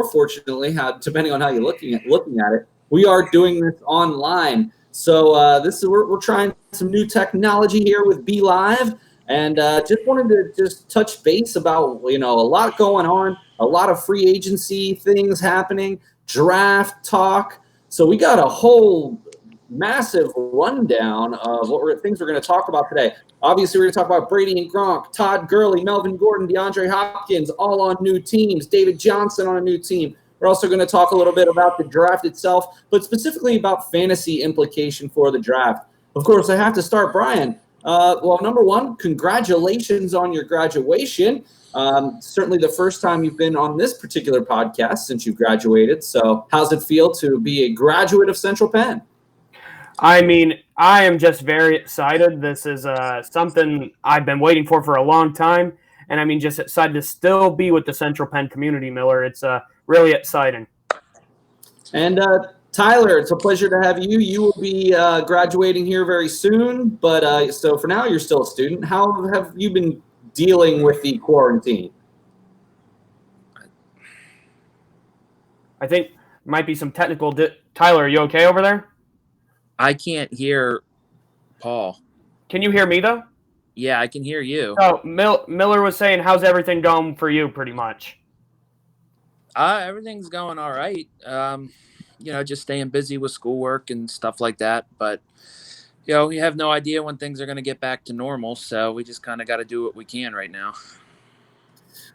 fortunately, depending on how you're looking at it, we are doing this online. So we're trying some new technology here with Be Live, and just wanted to just touch base about a lot going on, a lot of free agency things happening, draft talk. So we got a whole massive rundown of things we're going to talk about today. Obviously, we're going to talk about Brady and Gronk, Todd Gurley, Melvin Gordon, DeAndre Hopkins, all on new teams, David Johnson on a new team. We're also going to talk a little bit about the draft itself, but specifically about fantasy implication for the draft. Of course, I have to start, Brian. Well, number one, congratulations on your graduation. Certainly the first time you've been on this particular podcast since you graduated. So how's it feel to be a graduate of Central Penn? I mean, I am just very excited. This is something I've been waiting for a long time. And I mean, just excited to still be with the Central Penn community, Miller. It's really exciting. And Tyler, it's a pleasure to have you. You will be graduating here very soon. But so for now, you're still a student. How have you been dealing with the quarantine? I think might be some technical. Tyler, are you okay over there? I can't hear Paul. Can you hear me, though? Yeah, I can hear you. Oh, Miller was saying, how's everything going for you, pretty much? Everything's going all right. Just staying busy with schoolwork and stuff like that. But, we have no idea when things are going to get back to normal, so we just kind of got to do what we can right now.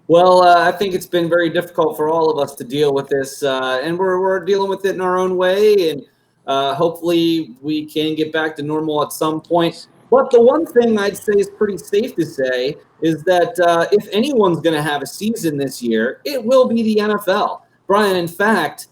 Well, I think it's been very difficult for all of us to deal with this, and we're dealing with it in our own way, and hopefully we can get back to normal at some point. But the one thing I'd say is pretty safe to say is that if anyone's going to have a season this year, it will be the NFL. Brian, in fact,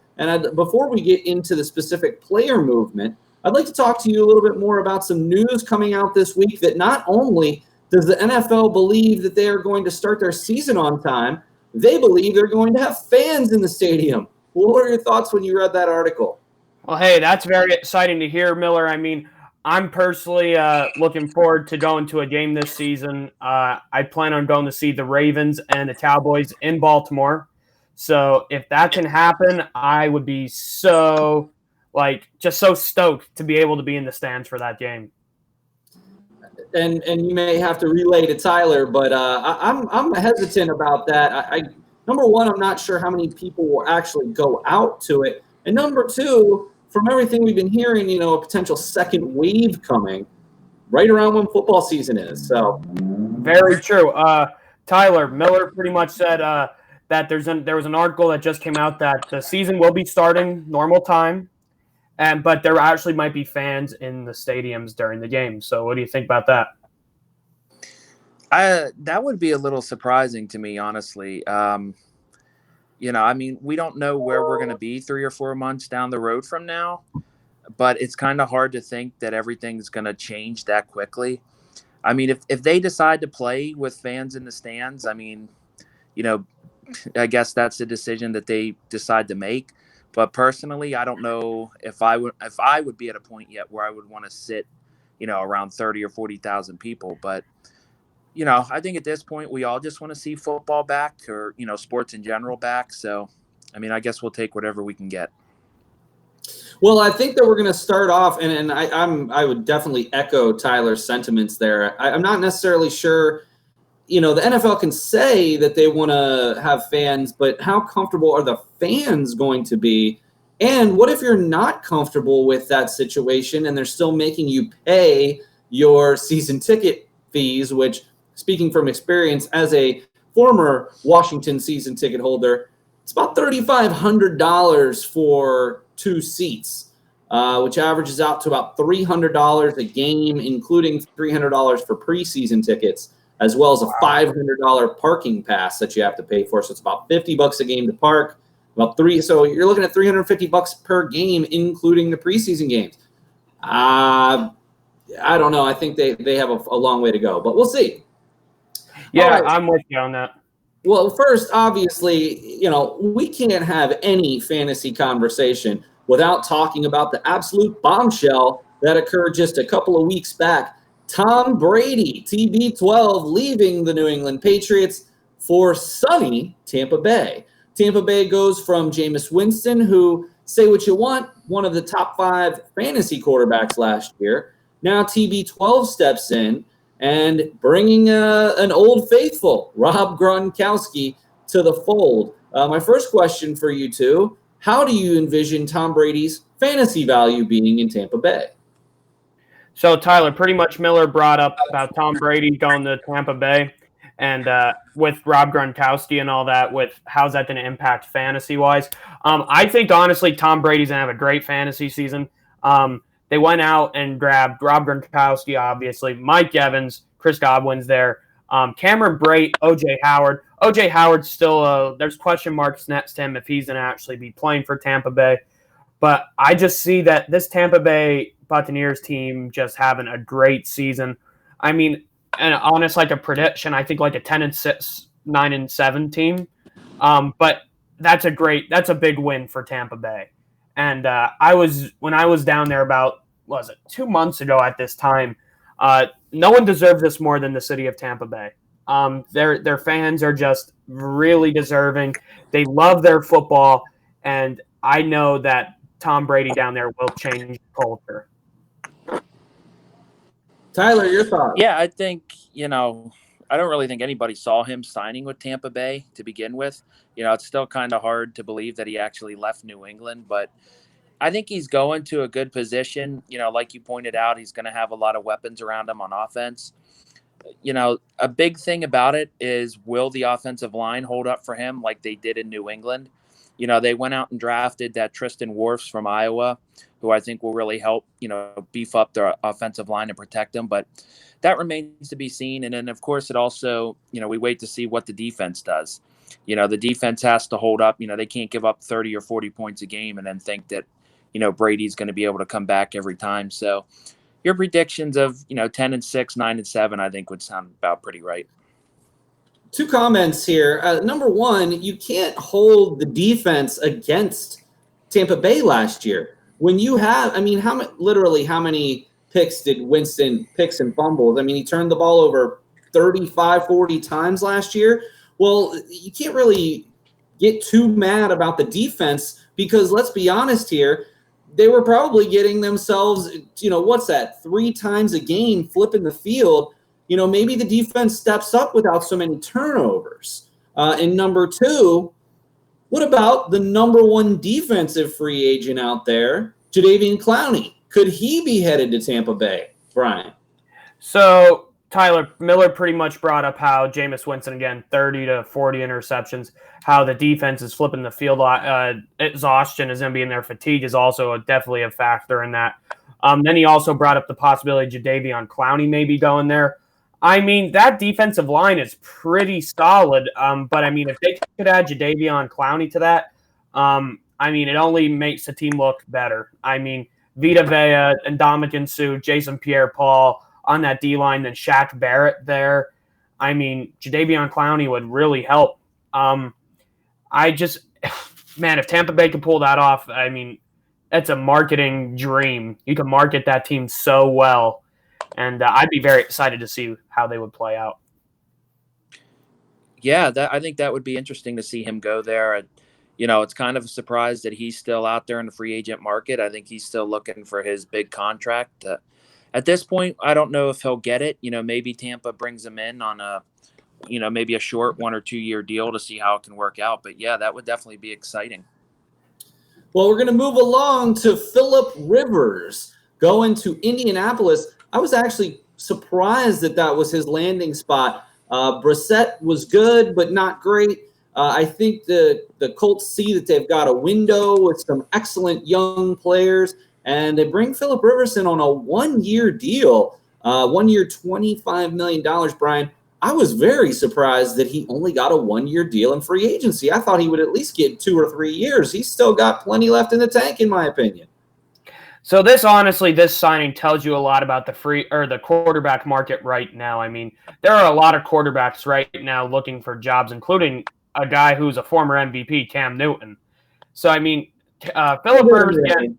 before we get into the specific player movement, I'd like to talk to you a little bit more about some news coming out this week that not only does the NFL believe that they are going to start their season on time, they believe they're going to have fans in the stadium. What were your thoughts when you read that article? Well, hey, that's very exciting to hear, Miller. I mean, I'm personally looking forward to going to a game this season. I plan on going to see the Ravens and the Cowboys in Baltimore. So if that can happen, I would be so stoked to be able to be in the stands for that game. And you may have to relay to Tyler, but I'm hesitant about that. Number one, I'm not sure how many people will actually go out to it. And number two, from everything we've been hearing, a potential second wave coming right around when football season is. So, very true. Tyler, Miller pretty much said that there was an article that just came out that the season will be starting normal time, but there actually might be fans in the stadiums during the game. So, what do you think about that? That would be a little surprising to me, honestly. We don't know where we're going to be 3 or 4 months down the road from now, but it's kind of hard to think that everything's going to change that quickly. I mean, if they decide to play with fans in the stands, I mean, I guess that's a decision that they decide to make. But personally, I don't know if I would be at a point yet where I would want to sit, around 30 or 40,000 people. But I think at this point, we all just want to see football back or, sports in general back. So, I mean, I guess we'll take whatever we can get. Well, I think that we're going to start off, and I would definitely echo Tyler's sentiments there. I'm not necessarily sure, the NFL can say that they want to have fans, but how comfortable are the fans going to be? And what if you're not comfortable with that situation and they're still making you pay your season ticket fees, which, speaking from experience as a former Washington season ticket holder, it's about $3,500 for 2 seats, which averages out to about $300 a game, including $300 for preseason tickets, as well as a $500 parking pass that you have to pay for. So it's about $50 a game to park. So you're looking at $350 per game, including the preseason games. I don't know. I think they have a long way to go, but we'll see. Yeah, right. I'm with you on that. Well, first, obviously, we can't have any fantasy conversation without talking about the absolute bombshell that occurred just a couple of weeks back. Tom Brady, TB12, leaving the New England Patriots for sunny Tampa Bay. Tampa Bay goes from Jameis Winston, who, say what you want, one of the top 5 fantasy quarterbacks last year. Now TB12 steps in and bringing an old faithful, Rob Gronkowski, to the fold. My first question for you two, how do you envision Tom Brady's fantasy value being in Tampa Bay? So, Tyler, pretty much Miller brought up about Tom Brady going to Tampa Bay, and with Rob Gronkowski and all that, with how's that going to impact fantasy-wise. I think, honestly, Tom Brady's going to have a great fantasy season. They went out and grabbed Rob Gronkowski, obviously, Mike Evans, Chris Godwin's there, Cameron Brate, O.J. Howard. O.J. Howard's still there's question marks next to him if he's going to actually be playing for Tampa Bay. But I just see that this Tampa Bay Buccaneers team just having a great season. I mean, and honest, like a prediction, I think like a 10-6, 9-7 team. But that's a big win for Tampa Bay. And when I was down there about, 2 months ago at this time, no one deserved this more than the city of Tampa Bay. Their fans are just really deserving. They love their football, and I know that Tom Brady down there will change culture. Tyler, your thoughts? Yeah, I think, I don't really think anybody saw him signing with Tampa Bay to begin with. It's still kind of hard to believe that he actually left New England, but I think he's going to a good position. Like you pointed out, he's going to have a lot of weapons around him on offense. A big thing about it is, will the offensive line hold up for him like they did in New England? They went out and drafted that Tristan Wirfs from Iowa, who I think will really help, beef up their offensive line and protect them. But that remains to be seen. And then, of course, it also, we wait to see what the defense does. The defense has to hold up. They can't give up 30 or 40 points a game and then think that, Brady's going to be able to come back every time. So your predictions of, 10-6, 9-7, I think would sound about pretty right. 2 comments here. Number one, you can't hold the defense against Tampa Bay last year. When you have, how many picks did Winston picks and fumbles? He turned the ball over 35, 40 times last year. Well, you can't really get too mad about the defense because let's be honest here, they were probably getting themselves, 3 times a game flipping the field. Maybe the defense steps up without so many turnovers. And number 2, what about the number 1 defensive free agent out there, Jadeveon Clowney? Could he be headed to Tampa Bay, Brian? So, Tyler, Miller pretty much brought up how Jameis Winston, again, 30 to 40 interceptions, how the defense is flipping the field. Exhaustion is going to be in there. Fatigue is also definitely a factor in that. Then he also brought up the possibility Jadeveon Clowney may be going there. That defensive line is pretty solid. But if they could add Jadeveon Clowney to that, it only makes the team look better. Vita Vea and Ndamukong Suh, Jason Pierre-Paul on that D-line, then Shaq Barrett there. Jadeveon Clowney would really help. If Tampa Bay could pull that off, that's a marketing dream. You can market that team so well. And I'd be very excited to see how they would play out. Yeah, I think that would be interesting to see him go there. It's kind of a surprise that he's still out there in the free agent market. I think he's still looking for his big contract. At this point, I don't know if he'll get it. Maybe Tampa brings him in on maybe a short 1 or 2 year deal to see how it can work out. But yeah, that would definitely be exciting. Well, we're going to move along to Phillip Rivers going to Indianapolis. I was actually surprised that was his landing spot. Brissett was good, but not great. I think the Colts see that they've got a window with some excellent young players, and they bring Phillip Rivers in on a 1-year deal, 1 year, $25 million, Brian. I was very surprised that he only got a 1-year deal in free agency. I thought he would at least get 2 or 3 years. He's still got plenty left in the tank, in my opinion. So this signing tells you a lot about the quarterback market right now. There are a lot of quarterbacks right now looking for jobs, including a guy who's a former MVP, Cam Newton. So, Phillip Rivers again.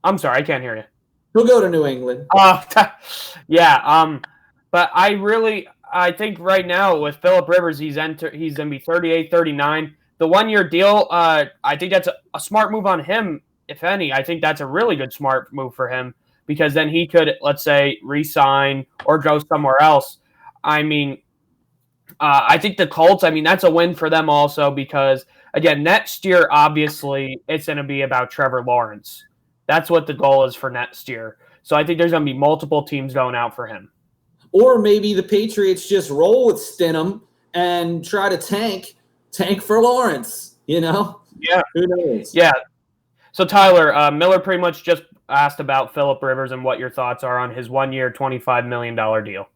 I'm sorry, I can't hear you. He'll go to New England. Yeah. But I think right now with Phillip Rivers, he's going to be 38, 39. the 1-year deal, I think that's a smart move on him, if any. I think that's a really good smart move for him because then he could, let's say, re-sign or go somewhere else. I mean, I think the Colts, I mean, that's a win for them also because, again, next year, obviously, it's going to be about Trevor Lawrence. That's what the goal is for next year. So I think there's going to be multiple teams going out for him. Or maybe the Patriots just roll with Stidham and try to tank for Lawrence, you know? Yeah. Who knows? Yeah. So, Tyler, Miller pretty much just asked about Phillip Rivers and what your thoughts are on his 1-year, $25 million deal.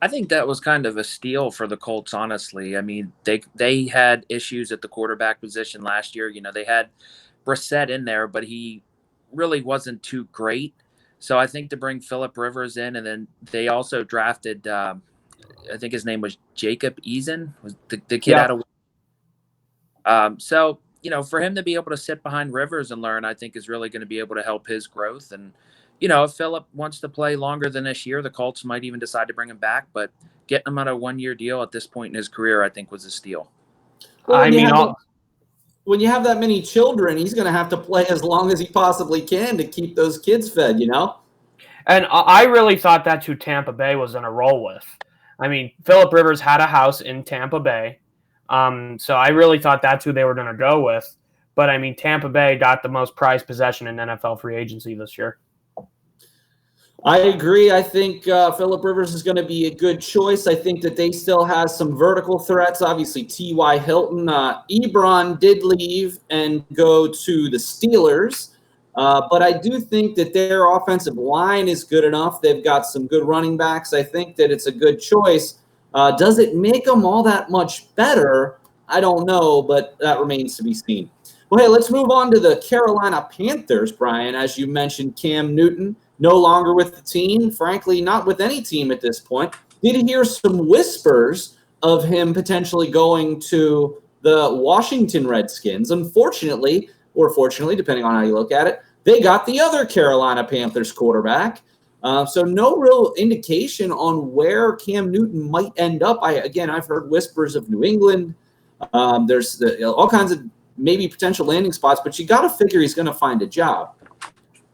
I think that was kind of a steal for the Colts, honestly. I mean, they had issues at the quarterback position last year. You know, they had Brissett in there, but he really wasn't too great. So I think to bring Phillip Rivers in, and then they also drafted, I think his name was Jacob Eason, was the kid out of. So, you know, for him to be able to sit behind Rivers and learn, I think is really going to be able to help his growth. And, you know, if Phillip wants to play longer than this year, the Colts might even decide to bring him back. But getting him on a 1-year deal at this point in his career, I think, was a steal. Well, when you have that many children, he's going to have to play as long as he possibly can to keep those kids fed, you know? And I really thought that's who Tampa Bay was going to roll with. I mean, Phillip Rivers had a house in Tampa Bay. So I really thought that's who they were going to go with. But, I mean, Tampa Bay got the most prized possession in NFL free agency this year. I agree. I think Phillip Rivers is going to be a good choice. I think that they still have some vertical threats. Obviously, T.Y. Hilton. Ebron did leave and go to the Steelers. But I do think that their offensive line is good enough. They've got some good running backs. I think that it's a good choice. Does it make them all that much better? I don't know, but that remains to be seen. Well, hey, let's move on to the Carolina Panthers, Brian. As you mentioned, Cam Newton no longer with the team. Frankly, not with any team at this point. Did hear some whispers of him potentially going to the Washington Redskins. Unfortunately, or fortunately, depending on how you look at it, they got the other Carolina Panthers quarterback. So no real indication on where Cam Newton might end up. I've heard whispers of New England. There's all kinds of maybe potential landing spots, but you got to figure he's going to find a job.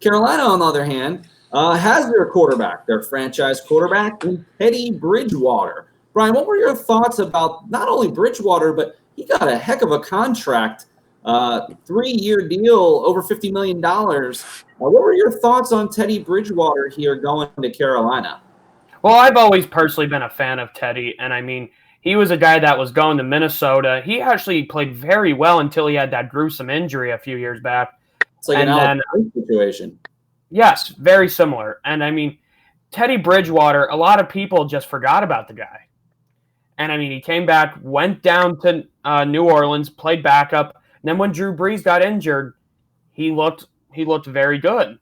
Carolina, on the other hand, has their quarterback, their franchise quarterback, Teddy Bridgewater. Brian, what were your thoughts about not only Bridgewater, but he got a heck of a contract, 3-year deal, over $50 million. What were your thoughts on Teddy Bridgewater here going to Carolina? Well, I've always personally been a fan of Teddy, and I mean, he was a guy that was going to Minnesota. He actually played very well until he had that gruesome injury a few years back. It's like an Alex situation. Yes, very similar. And I mean, Teddy Bridgewater, a lot of people just forgot about the guy. And I mean, he came back, went down to New Orleans, played backup. And then when Drew Brees got injured, he looked very good.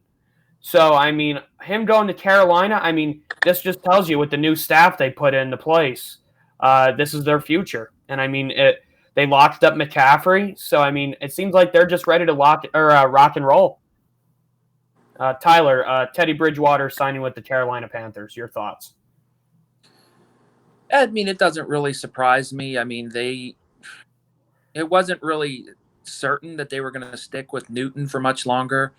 So, I mean, him going to Carolina, I mean, this just tells you with the new staff they put into place, this is their future. And I mean, they locked up McCaffrey. So, I mean, it seems like they're just ready to rock and roll. Tyler, Teddy Bridgewater signing with the Carolina Panthers. Your thoughts? I mean, it doesn't really surprise me. I mean, it wasn't really certain that they were going to stick with Newton for much longer.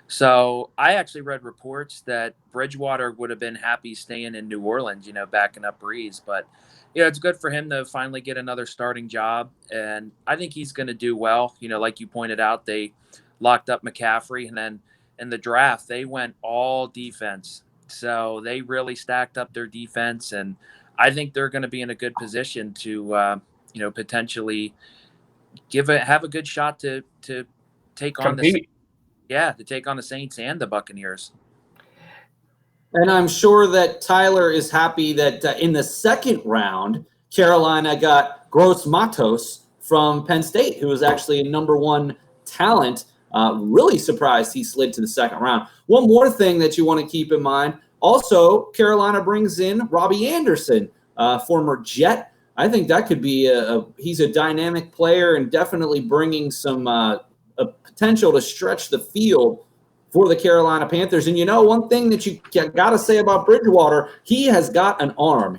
So I actually read reports that Bridgewater would have been happy staying in New Orleans, you know, backing up Brees. But, you know, it's good for him to finally get another starting job. And I think he's going to do well. You know, like you pointed out, they locked up McCaffrey. And then in the draft, they went all defense. So they really stacked up their defense. And I think they're going to be in a good position to, you know, potentially have a good shot to take on to take on the Saints and the Buccaneers. And I'm sure that Tyler is happy that in the second round, Carolina got Gross Matos from Penn State, who was actually a number one talent. Really surprised he slid to the second round. One more thing that you want to keep in mind. Also, Carolina brings in Robbie Anderson, former Jet. I think that could be he's a dynamic player and definitely bringing some a potential to stretch the field for the Carolina Panthers. And, you know, one thing that you got to say about Bridgewater, he has got an arm.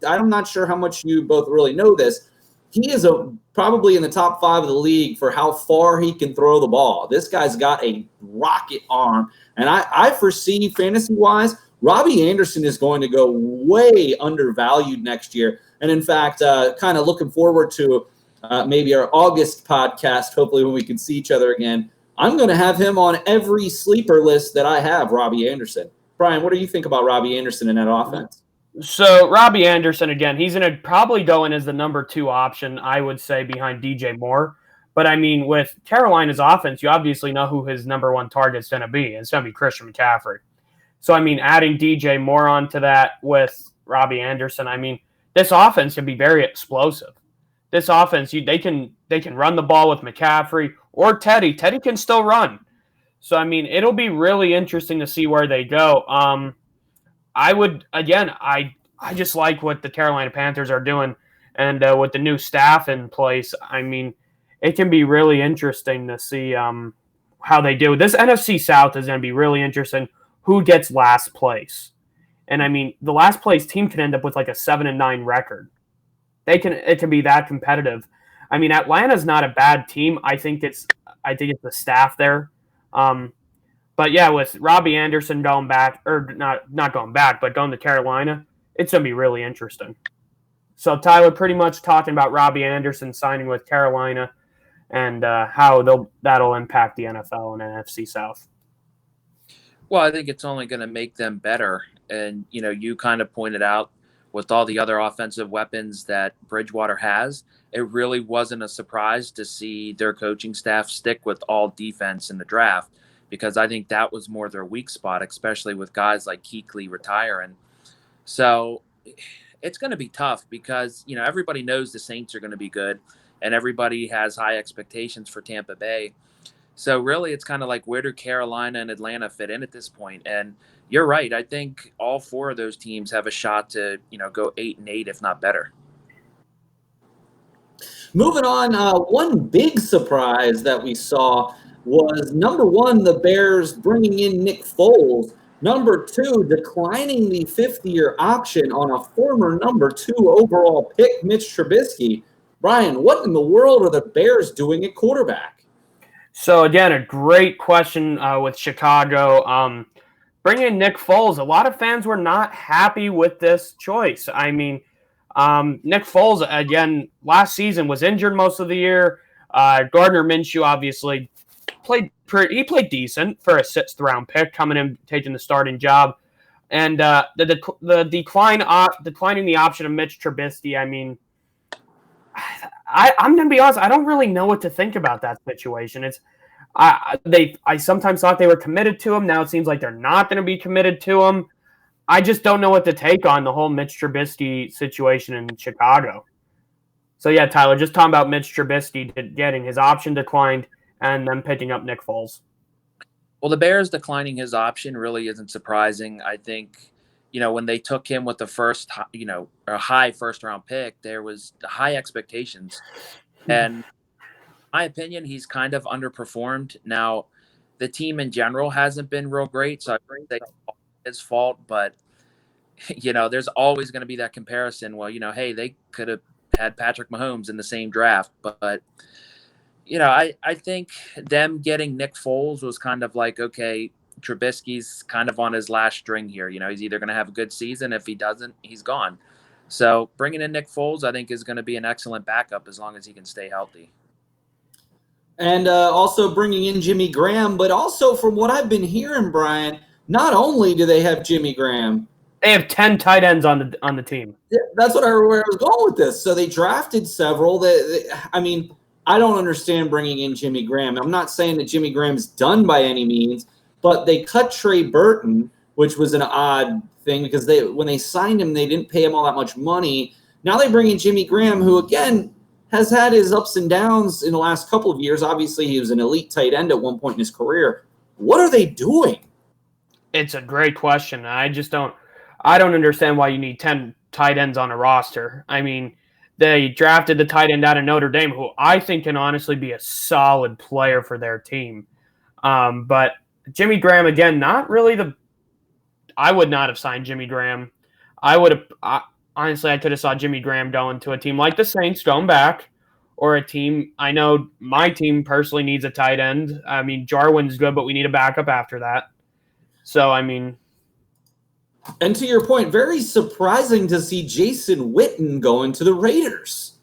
I'm not sure how much you both really know this. he is probably in the top 5 of the league for how far he can throw the ball. This guy's got a rocket arm. And I foresee fantasy-wise, Robbie Anderson is going to go way undervalued next year. And in fact, kind of looking forward to maybe our August podcast, hopefully when we can see each other again. I'm going to have him on every sleeper list that I have, Robbie Anderson. Brian, what do you think about Robbie Anderson in that offense? So Robbie Anderson, again, he's going to probably go in as the number 2 option, I would say, behind DJ Moore. But, I mean, with Carolina's offense, you obviously know who his number 1 target's going to be. It's going to be Christian McCaffrey. So, I mean, adding DJ Moore onto that with Robbie Anderson, I mean, this offense can be very explosive. This offense, they can run the ball with McCaffrey or Teddy. Teddy can still run. So, I mean, it'll be really interesting to see where they go. I just like what the Carolina Panthers are doing, and with the new staff in place, I mean, it can be really interesting to see how they do. This NFC South is going to be really interesting. Who gets last place? And I mean, the last place team can end up with like a 7-9 record. It can be that competitive. I mean, Atlanta's not a bad team. I think it's the staff there. But yeah, with Robbie Anderson going back, or not going back, but going to Carolina, it's going to be really interesting. So Tyler, pretty much talking about Robbie Anderson signing with Carolina and how that'll impact the NFL and NFC South. Well, I think it's only going to make them better. And, you kind of pointed out with all the other offensive weapons that Bridgewater has, it really wasn't a surprise to see their coaching staff stick with all defense in the draft, because I think that was more their weak spot, especially with guys like Kuechly retiring. So it's going to be tough because, everybody knows the Saints are going to be good and everybody has high expectations for Tampa Bay. So really it's kind of like, where do Carolina and Atlanta fit in at this point? And you're right. I think all 4 of those teams have a shot to, go 8-8, if not better. Moving on, one big surprise that we saw was, number 1, the Bears bringing in Nick Foles. Number 2, declining the 5th-year option on a former number 2 overall pick, Mitch Trubisky. Brian, what in the world are the Bears doing at quarterback? So, again, a great question with Chicago. Bringing in Nick Foles, a lot of fans were not happy with this choice. I mean, Nick Foles, again, last season was injured most of the year. Gardner Minshew obviously played decent for a 6th-round pick, coming in, taking the starting job. And the declining the option of Mitch Trubisky, I mean, I'm going to be honest, I don't really know what to think about that situation. I sometimes thought they were committed to him. Now it seems like they're not going to be committed to him. I just don't know what to take on the whole Mitch Trubisky situation in Chicago. So, yeah, Tyler, just talking about Mitch Trubisky getting his option declined and then picking up Nick Foles. Well, the Bears declining his option really isn't surprising. I think, when they took him with the first, a high first-round pick, there was high expectations. And in my opinion, he's kind of underperformed. Now, the team in general hasn't been real great, so I think that's his fault. But, there's always going to be that comparison. Well, hey, they could have had Patrick Mahomes in the same draft. But I think them getting Nick Foles was kind of like, okay, Trubisky's kind of on his last string here. He's either going to have a good season. If he doesn't, he's gone. So bringing in Nick Foles, I think, is going to be an excellent backup as long as he can stay healthy. And also bringing in Jimmy Graham, but also from what I've been hearing, Brian, not only do they have Jimmy Graham, they have 10 tight ends on the team. Yeah, that's where I was going with this. So they drafted several. I don't understand bringing in Jimmy Graham. I'm not saying that Jimmy Graham's done by any means, but they cut Trey Burton, which was an odd thing because when they signed him, they didn't pay him all that much money. Now they bring in Jimmy Graham, who, again, has had his ups and downs in the last couple of years. Obviously, he was an elite tight end at one point in his career. What are they doing? It's a great question. I don't understand why you need 10 tight ends on a roster. I mean, they drafted the tight end out of Notre Dame, who I think can honestly be a solid player for their team. But Jimmy Graham, again, not really I would not have signed Jimmy Graham. honestly, I could have saw Jimmy Graham going to a team like the Saints going back, or a team. I know my team personally needs a tight end. I mean, Jarwin's good, but we need a backup after that. So, I mean. And to your point, very surprising to see Jason Witten going to the Raiders.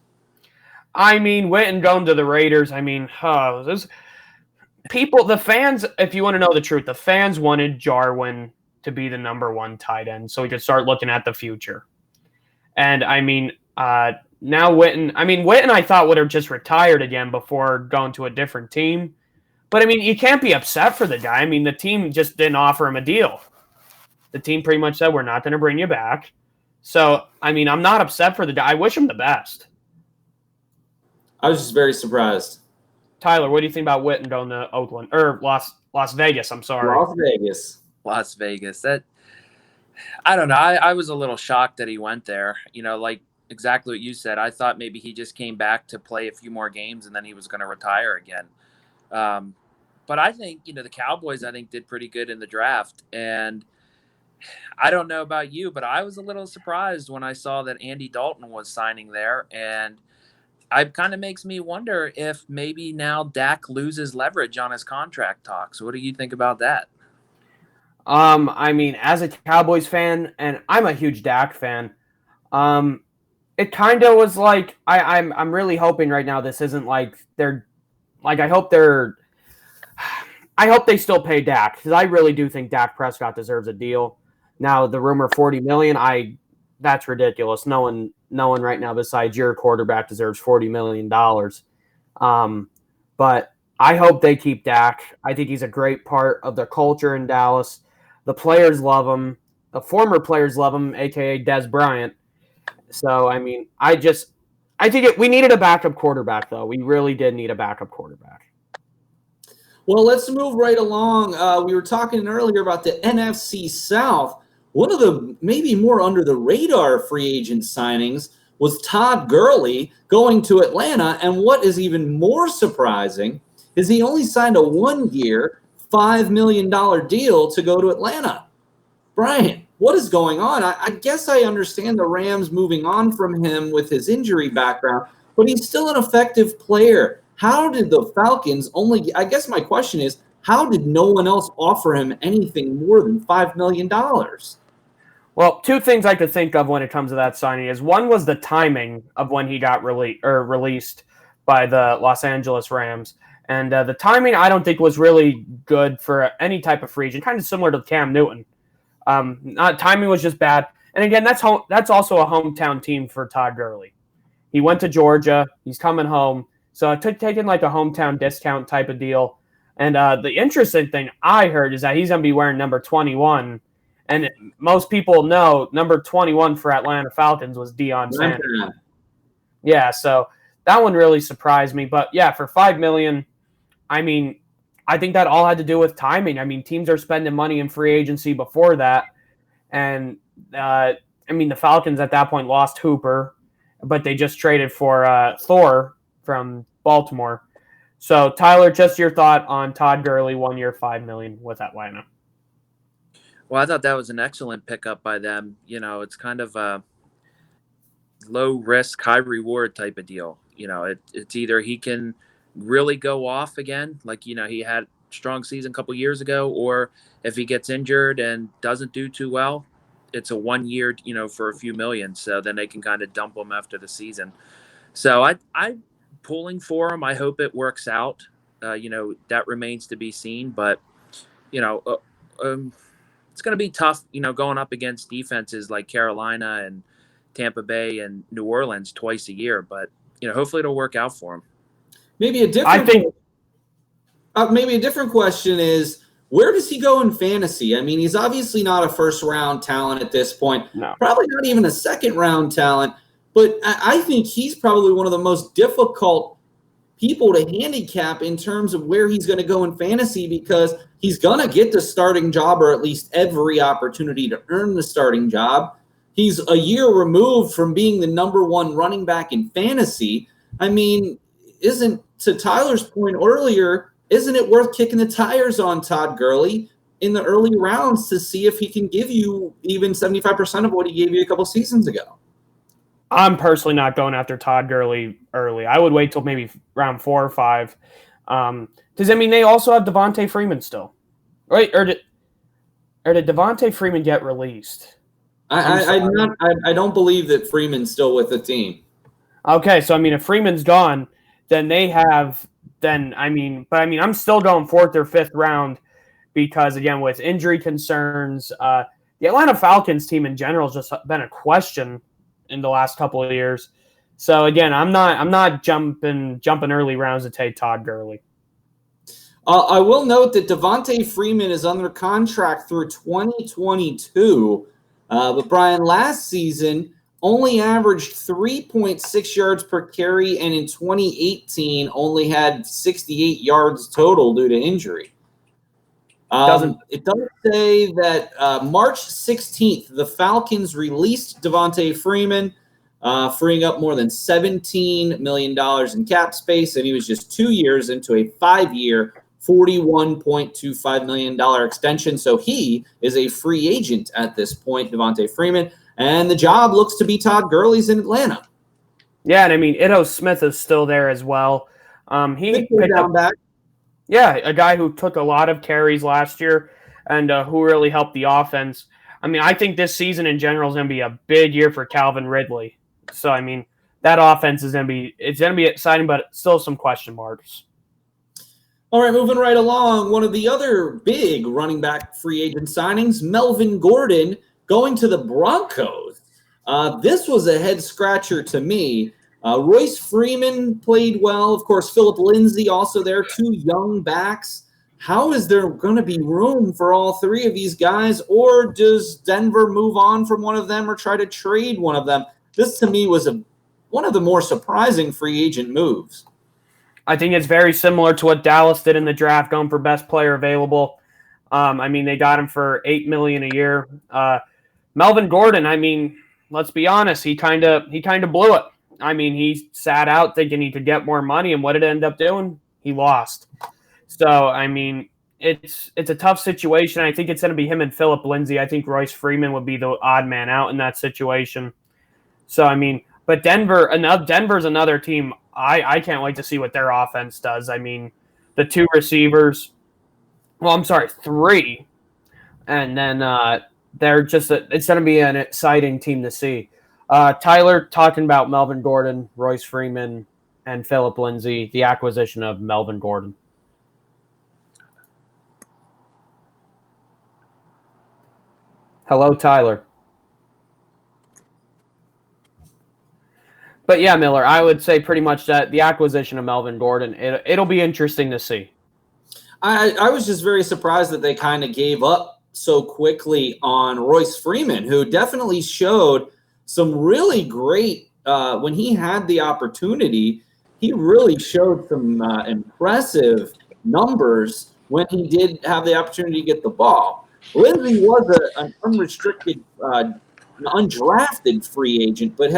I mean, Witten going to the Raiders. I mean, the fans, if you want to know the truth, the fans wanted Jarwin to be the number one tight end so we could start looking at the future. And, I mean, now Witten I thought would have just retired again before going to a different team. But, I mean, you can't be upset for the guy. I mean, the team just didn't offer him a deal. The team pretty much said, we're not going to bring you back. So, I mean, I'm not upset for the guy. I wish him the best. I was just very surprised. Tyler, what do you think about Witten going to Oakland? Or Las Vegas, I'm sorry. Las Vegas. I don't know. I was a little shocked that he went there. Like exactly what you said. I thought maybe he just came back to play a few more games and then he was going to retire again. But I think, the Cowboys, did pretty good in the draft. And I don't know about you, but I was a little surprised when I saw that Andy Dalton was signing there. And it kind of makes me wonder if maybe now Dak loses leverage on his contract talks. What do you think about that? I mean, as a Cowboys fan, and I'm a huge Dak fan, it kind of was like I'm really hoping right now this isn't like they're like I hope they still pay Dak because I really do think Dak Prescott deserves a deal. Now the rumor $40 million, that's ridiculous. No one right now besides your quarterback deserves $40 million. But I hope they keep Dak. I think he's a great part of the culture in Dallas. The players love him. The former players love him, a.k.a. Dez Bryant. So, I mean, we needed a backup quarterback, though. We really did need a backup quarterback. Well, let's move right along. We were talking earlier about the NFC South. One of the maybe more under the radar free agent signings was Todd Gurley going to Atlanta. And what is even more surprising is he only signed a 1-year, $5 million deal to go to Atlanta. Brian, what is going on? I guess I understand the Rams moving on from him with his injury background, but he's still an effective player. How did the Falcons I guess my question is, how did no one else offer him anything more than $5 million? Well, two things I could think of when it comes to that signing is one was the timing of when he got released by the Los Angeles Rams. And the timing I don't think was really good for any type of free agent, kind of similar to Cam Newton. Timing was just bad. And again, that's also a hometown team for Todd Gurley. He went to Georgia. He's coming home. So it took taking like a hometown discount type of deal. And the interesting thing I heard is that he's going to be wearing number 21. And most people know number 21 for Atlanta Falcons was Deion Sanders. Yeah, so that one really surprised me. But yeah, for $5 million, I mean, I think that all had to do with timing. I mean, teams are spending money in free agency before that. And, the Falcons at that point lost Hooper, but they just traded for Thor from Baltimore. So, Tyler, just your thought on Todd Gurley, 1 year, $5 million with Atlanta. Well, I thought that was an excellent pickup by them. It's kind of a low risk, high reward type of deal. It's either he can really go off again, like, he had a strong season a couple years ago, or if he gets injured and doesn't do too well, it's a 1 year, for a few million. So then they can kind of dump him after the season. So I'm pulling for him. I hope it works out. That remains to be seen, but, it's going to be tough, going up against defenses like Carolina and Tampa Bay and New Orleans twice a year. But, hopefully it'll work out for him. Maybe a different question is, where does he go in fantasy? I mean, he's obviously not a first-round talent at this point. No. Probably not even a second-round talent. But I think he's probably one of the most difficult people to handicap in terms of where he's going to go in fantasy, because he's going to get the starting job, or at least every opportunity to earn the starting job. He's a year removed from being the number one running back in fantasy. I mean, to Tyler's point earlier, isn't it worth kicking the tires on Todd Gurley in the early rounds to see if he can give you even 75% of what he gave you a couple seasons ago? I'm personally not going after Todd Gurley early. I would wait till maybe round 4 or 5. Because, they also have Devonta Freeman still. Right? Or did Devonta Freeman get released? I don't believe that Freeman's still with the team. Okay, so, if Freeman's gone, then they have – I'm still going 4th or 5th round because, again, with injury concerns, the Atlanta Falcons team in general has just been a question in the last couple of years. So, again, I'm not jumping early rounds to take Todd Gurley. I will note that Devonta Freeman is under contract through 2022. But Brian, last season only averaged 3.6 yards per carry, and in 2018 only had 68 yards total due to injury. It does say that March 16th, the Falcons released Devonta Freeman, freeing up more than $17 million in cap space, and he was just 2 years into a 5-year, $41.25 million extension. So he is a free agent at this point, Devonta Freeman, and the job looks to be Todd Gurley's in Atlanta. Yeah, and Ito Smith is still there as well. He picked up back. Yeah, a guy who took a lot of carries last year and who really helped the offense. I think this season in general is going to be a big year for Calvin Ridley. So, that offense is going to be exciting, but still some question marks. All right, moving right along. One of the other big running back free agent signings, Melvin Gordon, going to the Broncos. This was a head scratcher to me. Royce Freeman played well. Of course, Phillip Lindsay also there, 2 young backs. How is there going to be room for all 3 of these guys, or does Denver move on from one of them or try to trade one of them? This, to me, was one of the more surprising free agent moves. I think it's very similar to what Dallas did in the draft, going for best player available. They got him for $8 million a year. Melvin Gordon, let's be honest, he kind of blew it. He sat out thinking he could get more money, and what did it end up doing? He lost. So, it's a tough situation. I think it's going to be him and Phillip Lindsay. I think Royce Freeman would be the odd man out in that situation. So, but Denver's another team. I can't wait to see what their offense does. The 2 receivers. Well, I'm sorry, 3. And then they're just it's going to be an exciting team to see. Tyler, talking about Melvin Gordon, Royce Freeman, and Phillip Lindsay, the acquisition of Melvin Gordon. Hello, Tyler. But yeah, Miller, I would say pretty much that the acquisition of Melvin Gordon, it'll be interesting to see. I was just very surprised that they kind of gave up so quickly on Royce Freeman, who definitely showed some really great, when he had the opportunity, he really showed some impressive numbers when he did have the opportunity to get the ball. Lindsay was an unrestricted, undrafted free agent, but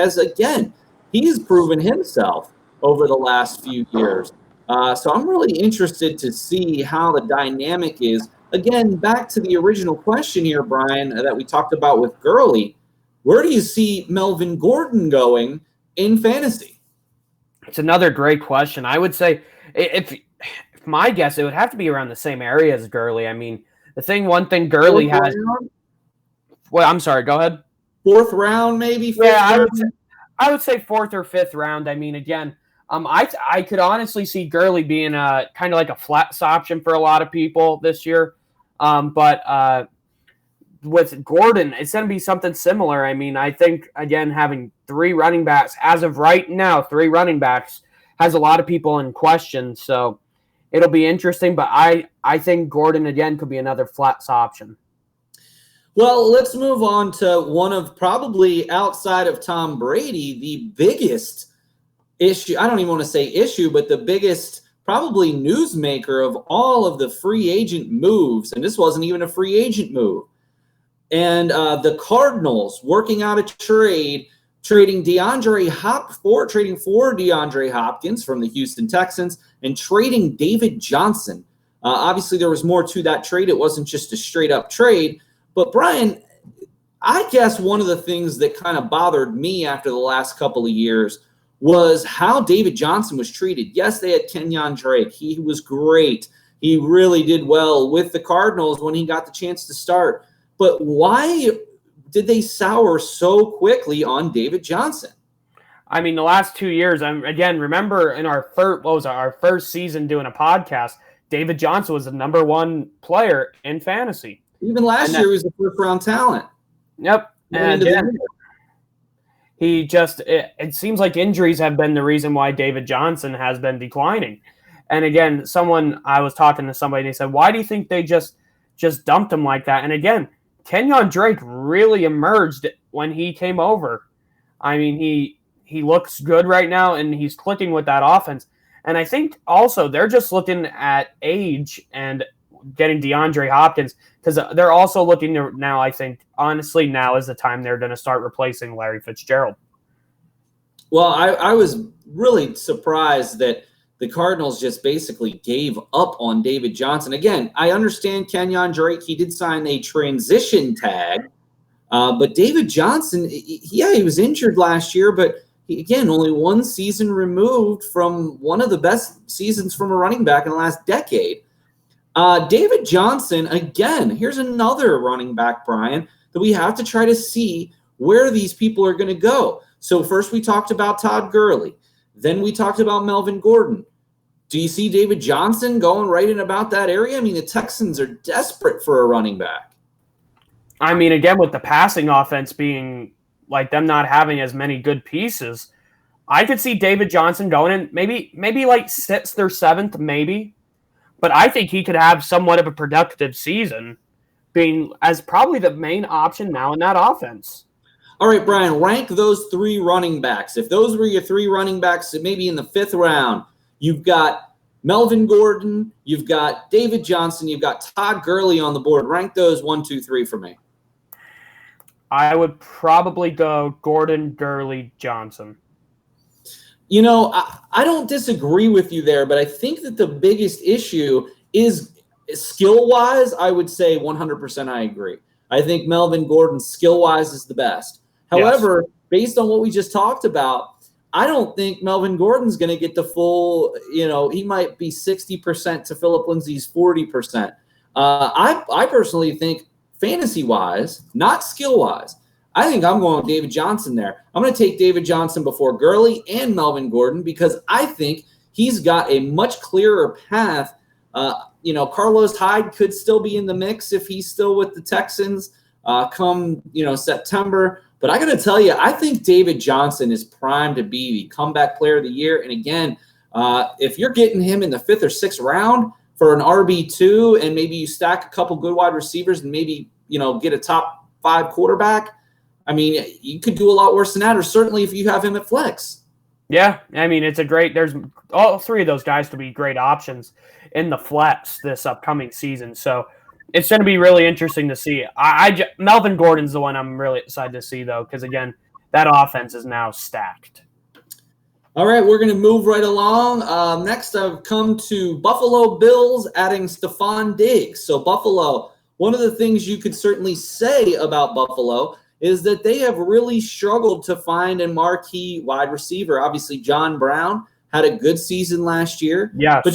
he's proven himself over the last few years. So I'm really interested to see how the dynamic is. Again, back to the original question here, Brian, that we talked about with Gurley. Where do you see Melvin Gordon going in fantasy? It's another great question. I would say, if my guess, it would have to be around the same area as Gurley. One thing Gurley has. Well, I'm sorry. Go ahead. 4th round, maybe. I would say 4th or 5th round. Again, I could honestly see Gurley being a kind of like a flex option for a lot of people this year. But with Gordon, it's going to be something similar. I think, again, having 3 running backs, as of right now, 3 running backs has a lot of people in question. So it'll be interesting. But I think Gordon, again, could be another flex option. Well, let's move on to one of probably outside of Tom Brady, the biggest issue. I don't even want to say issue, but the biggest probably newsmaker of all of the free agent moves. And this wasn't even a free agent move. And the Cardinals working out a trade, trading for DeAndre Hopkins from the Houston Texans and trading David Johnson. Obviously, there was more to that trade. It wasn't just a straight up trade. But, Brian, I guess one of the things that kind of bothered me after the last couple of years was how David Johnson was treated. Yes, they had Kenyon Drake. He was great. He really did well with the Cardinals when he got the chance to start. But why did they sour so quickly on David Johnson? I mean, the last 2 years, again, remember in our first season doing a podcast, David Johnson was the number one player in fantasy. Even last year, he was a first-round talent. Yep. And again, it seems like injuries have been the reason why David Johnson has been declining. And again, I was talking to somebody, and they said, why do you think they just dumped him like that? And again, Kenyon Drake really emerged when he came over. I mean, he looks good right now, and he's clicking with that offense. And I think also they're just looking at age and getting DeAndre Hopkins, because they're also looking to now, I think, honestly, now is the time they're going to start replacing Larry Fitzgerald. Well, I was really surprised that the Cardinals just basically gave up on David Johnson. Again, I understand Kenyon Drake. He did sign a transition tag. But David Johnson, he was injured last year, but again, only one season removed from one of the best seasons from a running back in the last decade. David Johnson, again, here's another running back, Brian, that we have to try to see where these people are going to go. So first we talked about Todd Gurley. Then we talked about Melvin Gordon. Do you see David Johnson going right in about that area? I mean, the Texans are desperate for a running back. I mean, again, with the passing offense being like them not having as many good pieces, I could see David Johnson going in maybe like 6th or 7th, maybe. But I think he could have somewhat of a productive season, being as probably the main option now in that offense. All right, Brian, rank those 3 running backs. If those were your 3 running backs, maybe in the 5th round, you've got Melvin Gordon, you've got David Johnson, you've got Todd Gurley on the board. Rank those 1, 2, 3 for me. I would probably go Gordon, Gurley, Johnson. You know, I don't disagree with you there, but I think that the biggest issue is skill-wise. I would say 100% I agree. I think Melvin Gordon skill-wise is the best. However, based on what we just talked about, I don't think Melvin Gordon's going to get the full, he might be 60% to Phillip Lindsay's 40%. I personally think fantasy-wise, not skill-wise, I think I'm going with David Johnson there. I'm going to take David Johnson before Gurley and Melvin Gordon because I think he's got a much clearer path. Carlos Hyde could still be in the mix if he's still with the Texans come September. But I got to tell you, I think David Johnson is primed to be the comeback player of the year. And again, if you're getting him in the 5th or 6th round for an RB2 and maybe you stack a couple good wide receivers and maybe, get a top 5 quarterback, I mean, you could do a lot worse than that, or certainly if you have him at flex. Yeah, I mean, there's all 3 of those guys to be great options in the flex this upcoming season. So it's going to be really interesting to see. Melvin Gordon's the one I'm really excited to see, though, because, again, that offense is now stacked. All right, we're going to move right along. Next, I've come to Buffalo Bills adding Stephon Diggs. So Buffalo, one of the things you could certainly say about Buffalo is that they have really struggled to find a marquee wide receiver. Obviously, John Brown had a good season last year. Yes. But,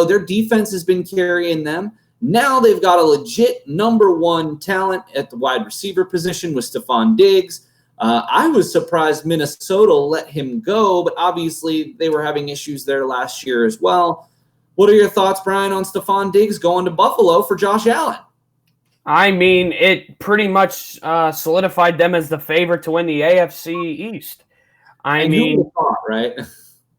their defense has been carrying them. Now they've got a legit number 1 talent at the wide receiver position with Stephon Diggs. I was surprised Minnesota let him go, but obviously they were having issues there last year as well. What are your thoughts, Brian, on Stephon Diggs going to Buffalo for Josh Allen? I mean, it pretty much solidified them as the favorite to win the AFC East. I mean, who would have thought, right?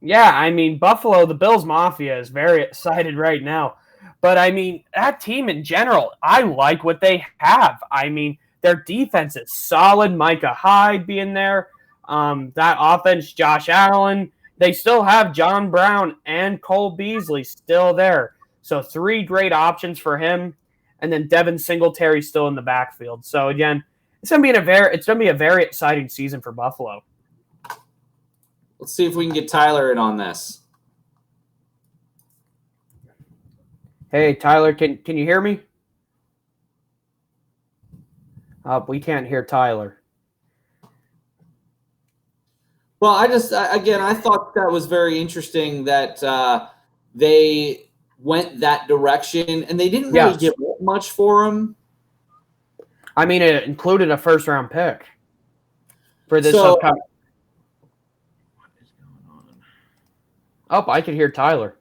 Yeah, I mean, Buffalo, the Bills Mafia is very excited right now. But, I mean, that team in general, I like what they have. I mean, their defense is solid. Micah Hyde being there. That offense, Josh Allen. They still have John Brown and Cole Beasley still there. So 3 great options for him. And then Devin Singletary still in the backfield. So again, it's gonna be a very exciting season for Buffalo. Let's see if we can get Tyler in on this. Hey Tyler, can you hear me? We can't hear Tyler. Well, I thought that was very interesting that they went that direction, and they didn't really give up much for him. I mean, it included a first-round pick for this upcoming. What is going on? Oh, I can hear Tyler.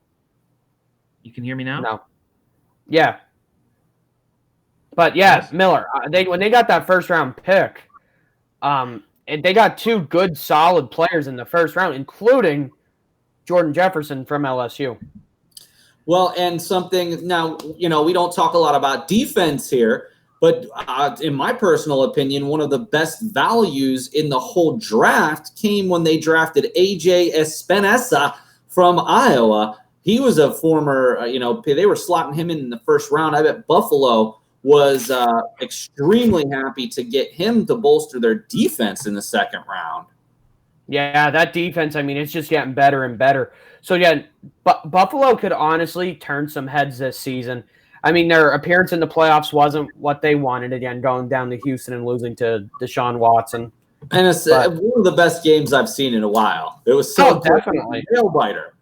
You can hear me now? No. Yeah. But yeah, yes. Miller. When they got that first-round pick, they got two good, solid players in the first round, including Jordan Jefferson from LSU. Well, and something now, we don't talk a lot about defense here, but in my personal opinion, one of the best values in the whole draft came when they drafted A.J. Espinosa from Iowa. He was a former, they were slotting him in the first round. I bet Buffalo was extremely happy to get him to bolster their defense in the second round. Yeah, that defense, I mean, it's just getting better and better. So, yeah, Buffalo could honestly turn some heads this season. I mean, their appearance in the playoffs wasn't what they wanted, again, going down to Houston and losing to Deshaun Watson. And it's one of the best games I've seen in a while. It was so definitely nail-biter.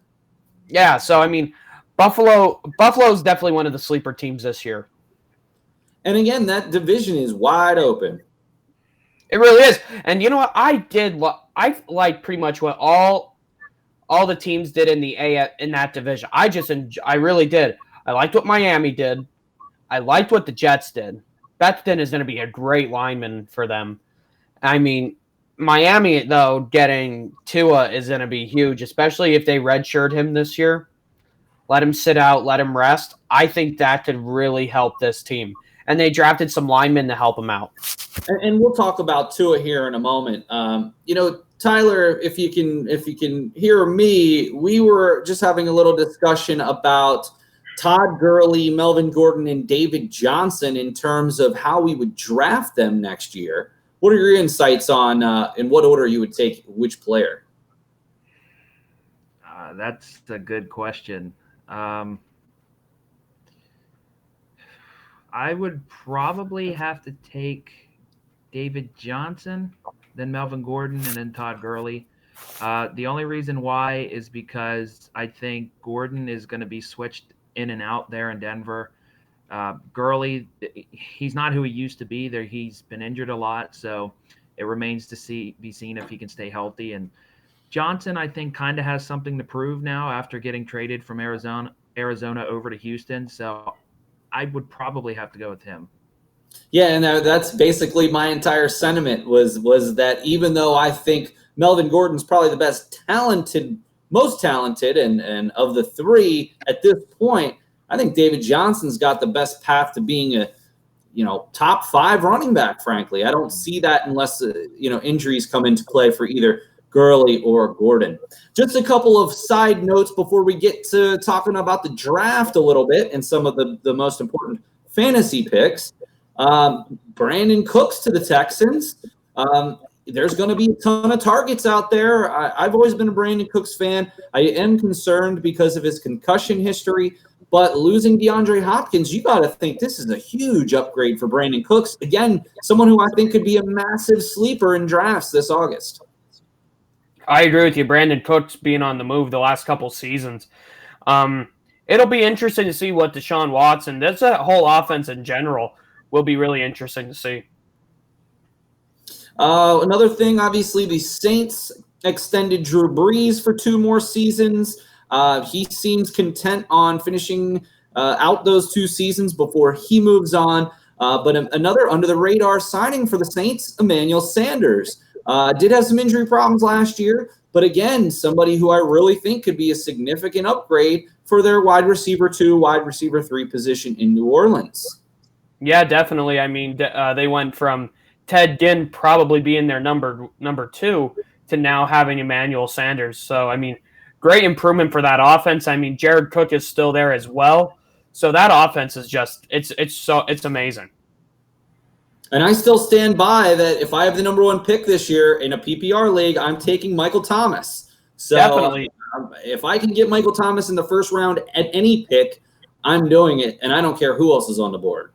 Yeah, so, I mean, Buffalo's definitely one of the sleeper teams this year. And again, that division is wide open. It really is. And you know what? I like pretty much what all the teams did in that division. I really did. I liked what Miami did. I liked what the Jets did. Becton is going to be a great lineman for them. I mean, Miami, though, getting Tua is going to be huge, especially if they redshirt him this year. Let him sit out, let him rest. I think that could really help this team. And they drafted some linemen to help him out. And we'll talk about Tua here in a moment. Tyler, if you can hear me, we were just having a little discussion about Todd Gurley, Melvin Gordon, and David Johnson in terms of how we would draft them next year. What are your insights on in what order you would take which player? That's a good question. I would probably have to take David Johnson, then Melvin Gordon, and then Todd Gurley. The only reason why is because I think Gordon is going to be switched in and out there in Denver. Gurley, he's not who he used to be. He's been injured a lot, so it remains to be seen if he can stay healthy. And Johnson, I think, kind of has something to prove now after getting traded from Arizona over to Houston. So I would probably have to go with him. Yeah, and that's basically my entire sentiment was that even though I think Melvin Gordon's probably the most talented, and of the three at this point, I think David Johnson's got the best path to being a top 5 running back. Frankly, I don't see that unless injuries come into play for either Gurley or Gordon. Just a couple of side notes before we get to talking about the draft a little bit and some of the most important fantasy picks. Brandon Cooks to the Texans. There's going to be a ton of targets out there. I've always been a Brandon Cooks fan. I am concerned because of his concussion history, but losing DeAndre Hopkins, you got to think this is a huge upgrade for Brandon Cooks. Again, someone who I think could be a massive sleeper in drafts this August. I agree with you. Brandon Cooks being on the move the last couple seasons. It'll be interesting to see what Deshaun Watson, that's a whole offense in general, will be really interesting to see. Another thing, obviously, the Saints extended Drew Brees for 2 more seasons. He seems content on finishing out those 2 seasons before he moves on. But another under-the-radar signing for the Saints, Emmanuel Sanders. Did have some injury problems last year, but again, somebody who I really think could be a significant upgrade for their wide receiver 2, wide receiver 3 position in New Orleans. Yeah, definitely. I mean, they went from Ted Ginn probably being their number 2 to now having Emmanuel Sanders. So, I mean, great improvement for that offense. I mean, Jared Cook is still there as well. So that offense is just it's amazing. And I still stand by that if I have the number 1 pick this year in a PPR league, I'm taking Michael Thomas. So definitely. If I can get Michael Thomas in the first round at any pick, I'm doing it, and I don't care who else is on the board.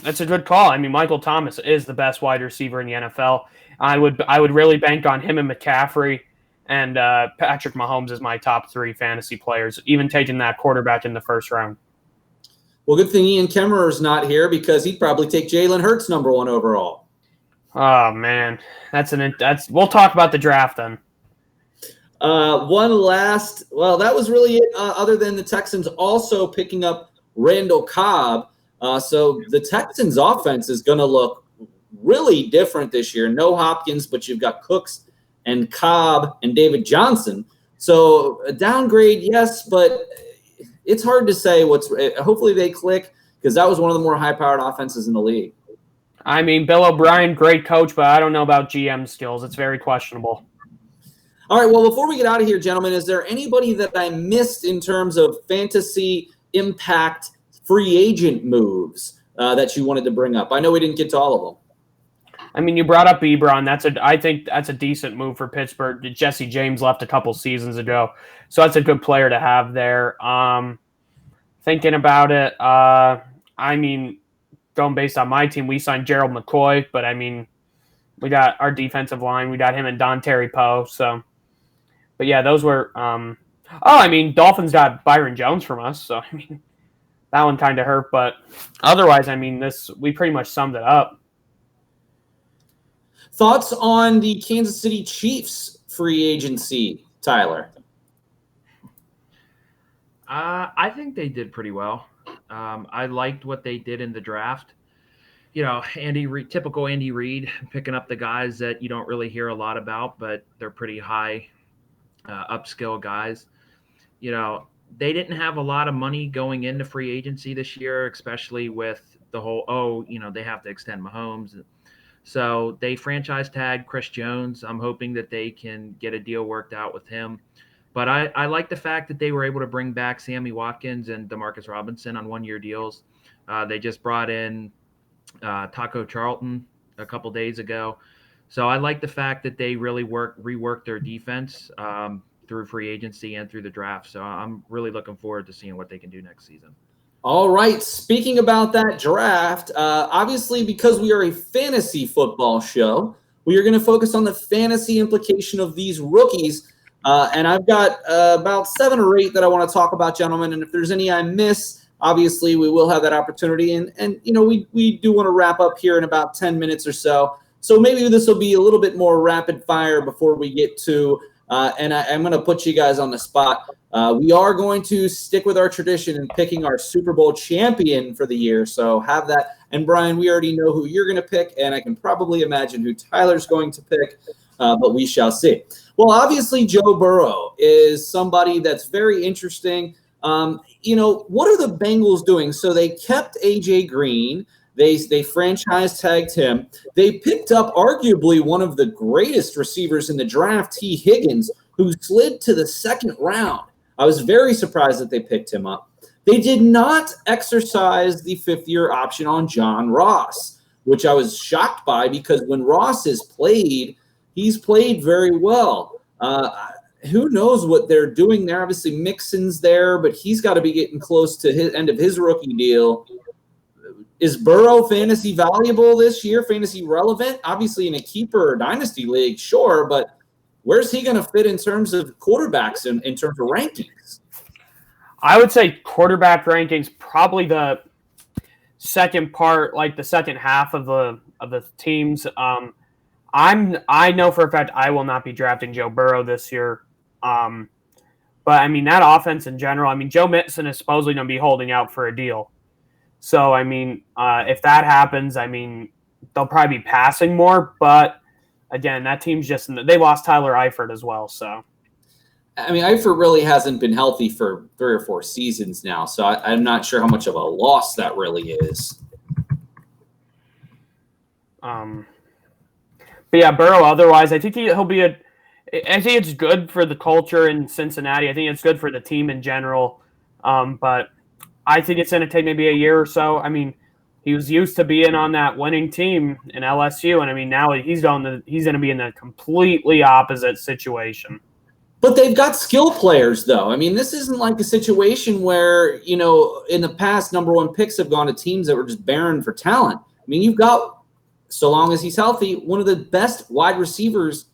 That's a good call. I mean, Michael Thomas is the best wide receiver in the NFL. I would really bank on him and McCaffrey, and Patrick Mahomes is my top 3 fantasy players, even taking that quarterback in the first round. Well, good thing Ian Kemmerer is not here because he'd probably take Jalen Hurts number 1 overall. Oh man, we'll talk about the draft then. That was really it. Other than the Texans also picking up Randall Cobb, so the Texans' offense is going to look really different this year. No Hopkins, but you've got Cooks and Cobb and David Johnson. So a downgrade, yes, but it's hard to say hopefully they click because that was one of the more high-powered offenses in the league. I mean, Bill O'Brien, great coach, but I don't know about GM skills. It's very questionable. All right, well, before we get out of here, gentlemen, is there anybody that I missed in terms of fantasy impact free agent moves that you wanted to bring up? I know we didn't get to all of them. I mean, you brought up Ebron. I think that's a decent move for Pittsburgh. Jesse James left a couple seasons ago, so that's a good player to have there. Thinking about it, I mean, going based on my team, we signed Gerald McCoy, but I mean, we got our defensive line. We got him and Don Terry Poe. So, but yeah, those were. I mean, Dolphins got Byron Jones from us, so I mean, that one kind of hurt. But otherwise, I mean, we pretty much summed it up. Thoughts on the Kansas City Chiefs free agency, Tyler? I think they did pretty well. I liked what they did in the draft. You know, typical Andy Reid, picking up the guys that you don't really hear a lot about, but they're pretty high upskill guys. You know, they didn't have a lot of money going into free agency this year, especially with the whole, they have to extend Mahomes. So they franchise tagged Chris Jones. I'm hoping that they can get a deal worked out with him. But I like the fact that they were able to bring back Sammy Watkins and Demarcus Robinson on 1-year deals. They just brought in Taco Charlton a couple days ago. So I like the fact that they really reworked their defense through free agency and through the draft. So I'm really looking forward to seeing what they can do next season. All right. Speaking about that draft, obviously because we are a fantasy football show, we are going to focus on the fantasy implication of these rookies. And I've got about 7 or 8 that I want to talk about, gentlemen. And if there's any I miss, obviously we will have that opportunity. And we do want to wrap up here in about 10 minutes or so. So maybe this will be a little bit more rapid fire before we get to and I'm going to put you guys on the spot. We are going to stick with our tradition in picking our Super Bowl champion for the year. So have that. And Brian, we already know who you're going to pick, and I can probably imagine who Tyler's going to pick, but we shall see. Well, obviously, Joe Burrow is somebody that's very interesting. What are the Bengals doing? So they kept A.J. Green. They franchise tagged him. They picked up arguably one of the greatest receivers in the draft, T. Higgins, who slid to the 2nd round. I was very surprised that they picked him up. They did not exercise the 5th-year option on John Ross, which I was shocked by because when Ross has played, he's played very well. Who knows what they're doing there? Obviously, Mixon's there, but he's got to be getting close to his end of his rookie deal. Is Burrow fantasy valuable this year, fantasy relevant? Obviously, in a keeper or dynasty league, sure, but where's he going to fit in terms of quarterbacks in terms of rankings? I would say quarterback rankings, probably the second part, like the second half of the teams. I know for a fact I will not be drafting Joe Burrow this year. But I mean, that offense in general, I mean, Joe Mixon is supposedly going to be holding out for a deal. So, I mean, if that happens, I mean, they'll probably be passing more. But, again, that team's they lost Tyler Eifert as well. So, I mean, Eifert really hasn't been healthy for 3 or 4 seasons now. So I'm not sure how much of a loss that really is. But, yeah, Burrow, otherwise, I think he'll be I think it's good for the culture in Cincinnati. I think it's good for the team in general. But I think it's going to take maybe a year or so. I mean, he was used to being on that winning team in LSU, and I mean now he's going to be in a completely opposite situation. But they've got skill players, though. I mean, this isn't like a situation where, in the past, number one picks have gone to teams that were just barren for talent. I mean, you've got, so long as he's healthy, one of the best wide receivers,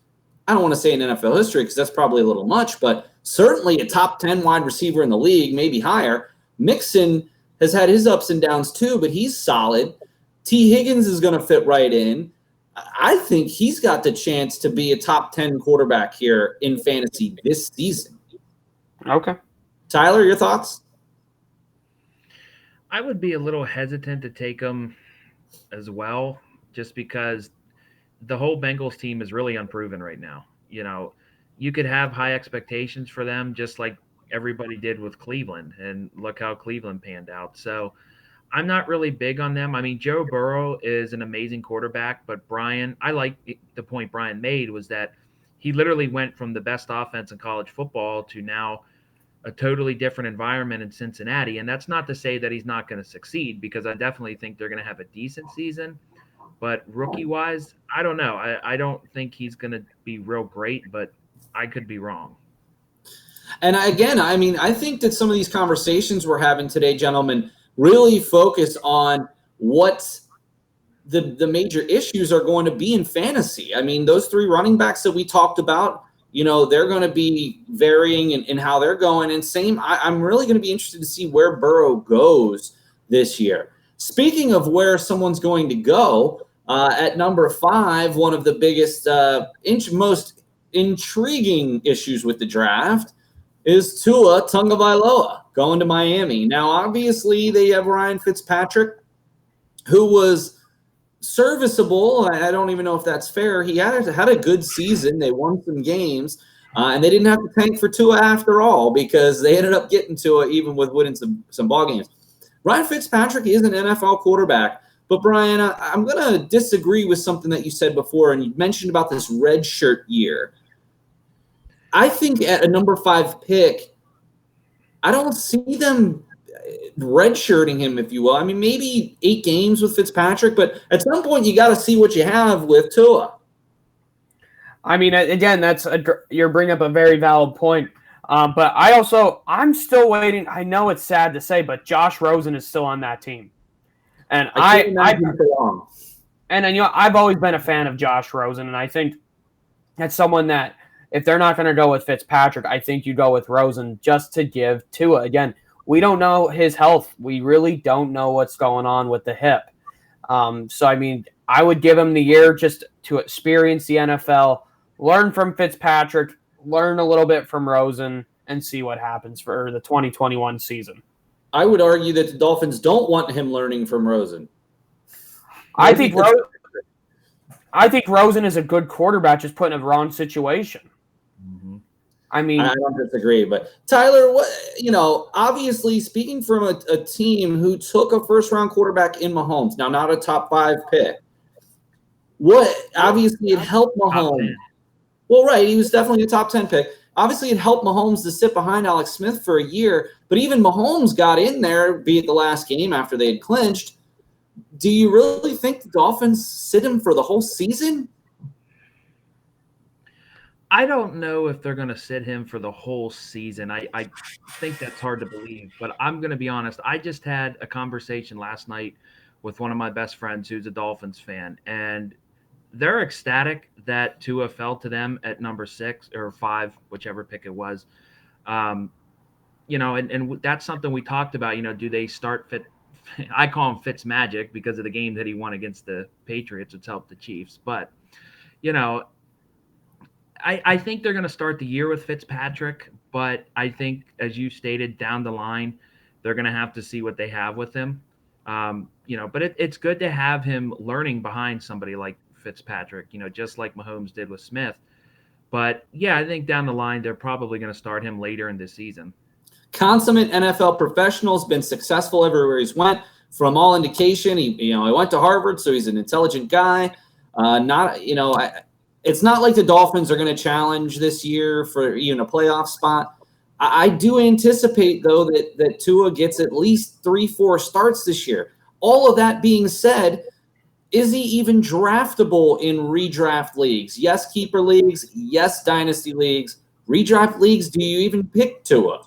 I don't want to say in NFL history because that's probably a little much, but certainly a top 10 wide receiver in the league, maybe higher. Mixon has had his ups and downs too, but he's solid. T. Higgins is going to fit right in. I think he's got the chance to be a top 10 quarterback here in fantasy this season. Okay. Tyler, your thoughts? I would be a little hesitant to take him as well, just because the whole Bengals team is really unproven right now. You could have high expectations for them, just like everybody did with Cleveland, and look how Cleveland panned out. So I'm not really big on them. I mean, Joe Burrow is an amazing quarterback, but I like the point Brian made was that he literally went from the best offense in college football to now a totally different environment in Cincinnati. And that's not to say that he's not going to succeed, because I definitely think they're going to have a decent season. But rookie-wise, I don't know. I don't think he's going to be real great, but I could be wrong. And again, I mean, I think that some of these conversations we're having today, gentlemen, really focus on what the major issues are going to be in fantasy. I mean, those three running backs that we talked about, they're going to be varying in how they're going. And I'm really going to be interested to see where Burrow goes this year. Speaking of where someone's going to go, at number 5, one of the biggest, most intriguing issues with the draft is Tua Tagovailoa going to Miami. Now, obviously, they have Ryan Fitzpatrick, who was serviceable. I don't even know if that's fair. He had a good season. They won some games, and they didn't have to tank for Tua after all, because they ended up getting Tua even with winning some ball games. Ryan Fitzpatrick is an NFL quarterback. But, Brian, I'm going to disagree with something that you said before, and you mentioned about this red shirt year. I think at a number 5 pick, I don't see them redshirting him, if you will. I mean, maybe 8 games with Fitzpatrick, but at some point you got to see what you have with Tua. I mean, again, you're bringing up a very valid point. But I'm still waiting. I know it's sad to say, but Josh Rosen is still on that team. And I've always been a fan of Josh Rosen, and I think that's someone that, if they're not going to go with Fitzpatrick, I think you go with Rosen just to give Tua. Again, we don't know his health. We really don't know what's going on with the hip. So, I mean, I would give him the year just to experience the NFL, learn from Fitzpatrick, learn a little bit from Rosen, and see what happens for the 2021 season. I would argue that the Dolphins don't want him learning from Rosen. I think Rosen is a good quarterback, just put in a wrong situation. Mm-hmm. I mean, I don't disagree, but Tyler, obviously speaking from a team who took a first-round quarterback in Mahomes, now not a top 5 pick, obviously it helped Mahomes. Well, right, he was definitely a top 10 pick. Obviously, it helped Mahomes to sit behind Alex Smith for a year, but even Mahomes got in there, be it the last game after they had clinched. Do you really think the Dolphins sit him for the whole season? I don't know if they're going to sit him for the whole season. I think that's hard to believe, but I'm going to be honest. I just had a conversation last night with one of my best friends who's a Dolphins fan, and they're ecstatic that Tua fell to them at number 6 or 5, whichever pick it was. And that's something we talked about. Do they start I call him Fitz Magic because of the game that he won against the Patriots, which helped the Chiefs. But, I think they're going to start the year with Fitzpatrick, but I think, as you stated, down the line, they're going to have to see what they have with him. But it's good to have him learning behind somebody like Fitzpatrick, just like Mahomes did with Smith. But, yeah, I think down the line they're probably going to start him later in this season. Consummate NFL professional, has been successful everywhere he's went. From all indication, he went to Harvard, so he's an intelligent guy. It's not like the Dolphins are going to challenge this year for even a playoff spot. I do anticipate, though, that Tua gets at least 3-4 starts this year. All of that being said, is he even draftable in redraft leagues? Yes, keeper leagues. Yes, dynasty leagues. redraft leagues do you even pick Tua?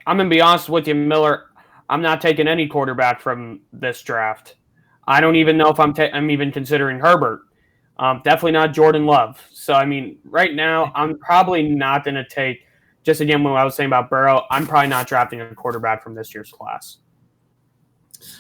I'm going to be honest with you, Miller. I'm not taking any quarterback from this draft. I don't even know if I'm even considering Herbert. Definitely not Jordan Love. So, I mean, right now, I'm probably not going to take, just again, what I was saying about Burrow, I'm probably not drafting a quarterback from this year's class.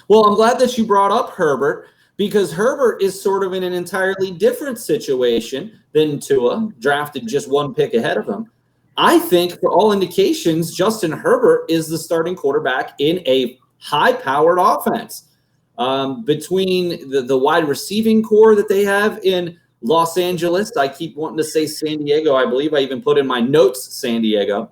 Well, I'm glad that you brought up Herbert, because Herbert is sort of in an entirely different situation than Tua, drafted just one pick ahead of him. I think, for all indications, Justin Herbert is the starting quarterback in a high-powered offense. Between the wide receiving core that they have in Los Angeles, I keep wanting to say San Diego. I believe I even put in my notes San Diego.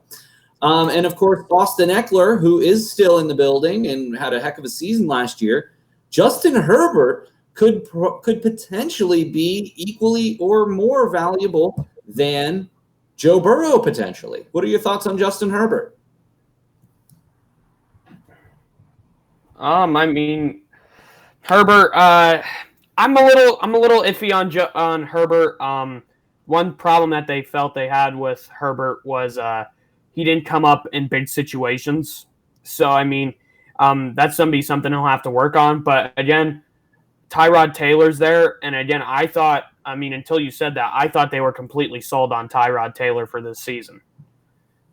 And, of course, Austin Eckler, who is still in the building and had a heck of a season last year. Justin Herbert could potentially be equally or more valuable than Joe Burrow potentially. What are your thoughts on Justin Herbert? I mean, Herbert. I'm a little iffy on Herbert. One problem that they felt they had with Herbert was he didn't come up in big situations. So I mean, that's something he'll have to work on. But again, Tyrod Taylor's there, and again, until you said that, I thought they were completely sold on Tyrod Taylor for this season.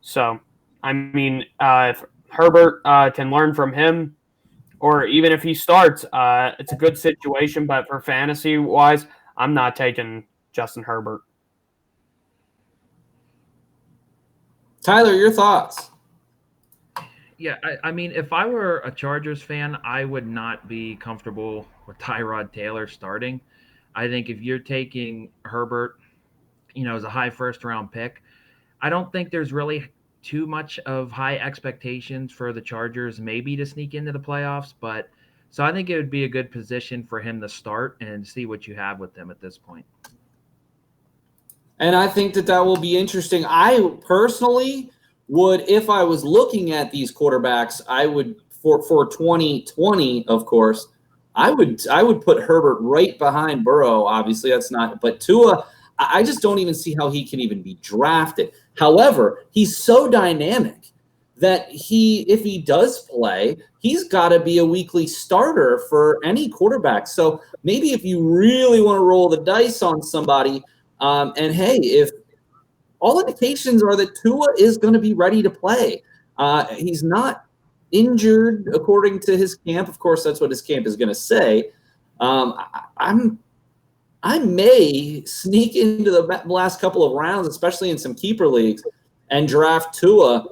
So, I mean, if Herbert can learn from him, or even if he starts, it's a good situation. But for fantasy-wise, I'm not taking Justin Herbert. Tyler, your thoughts? Yeah, I mean, if I were a Chargers fan, I would not be comfortable with Tyrod Taylor starting. I think if you're taking Herbert, as a high first-round pick, I don't think there's really too much of high expectations for the Chargers maybe to sneak into the playoffs. But so I think it would be a good position for him to start and see what you have with them at this point. And I think that will be interesting. I personally would, if I was looking at these quarterbacks, I would for 2020, of course, I would put Herbert right behind Burrow. Obviously, that's not, but Tua, I just don't even see how he can even be drafted. However, he's so dynamic that if he does play, he's got to be a weekly starter for any quarterback. So maybe if you really want to roll the dice on somebody, and hey, if all indications are that Tua is going to be ready to play, he's not injured according to his camp. Of course, that's what his camp is going to say. I may sneak into the last couple of rounds, especially in some keeper leagues, and draft Tua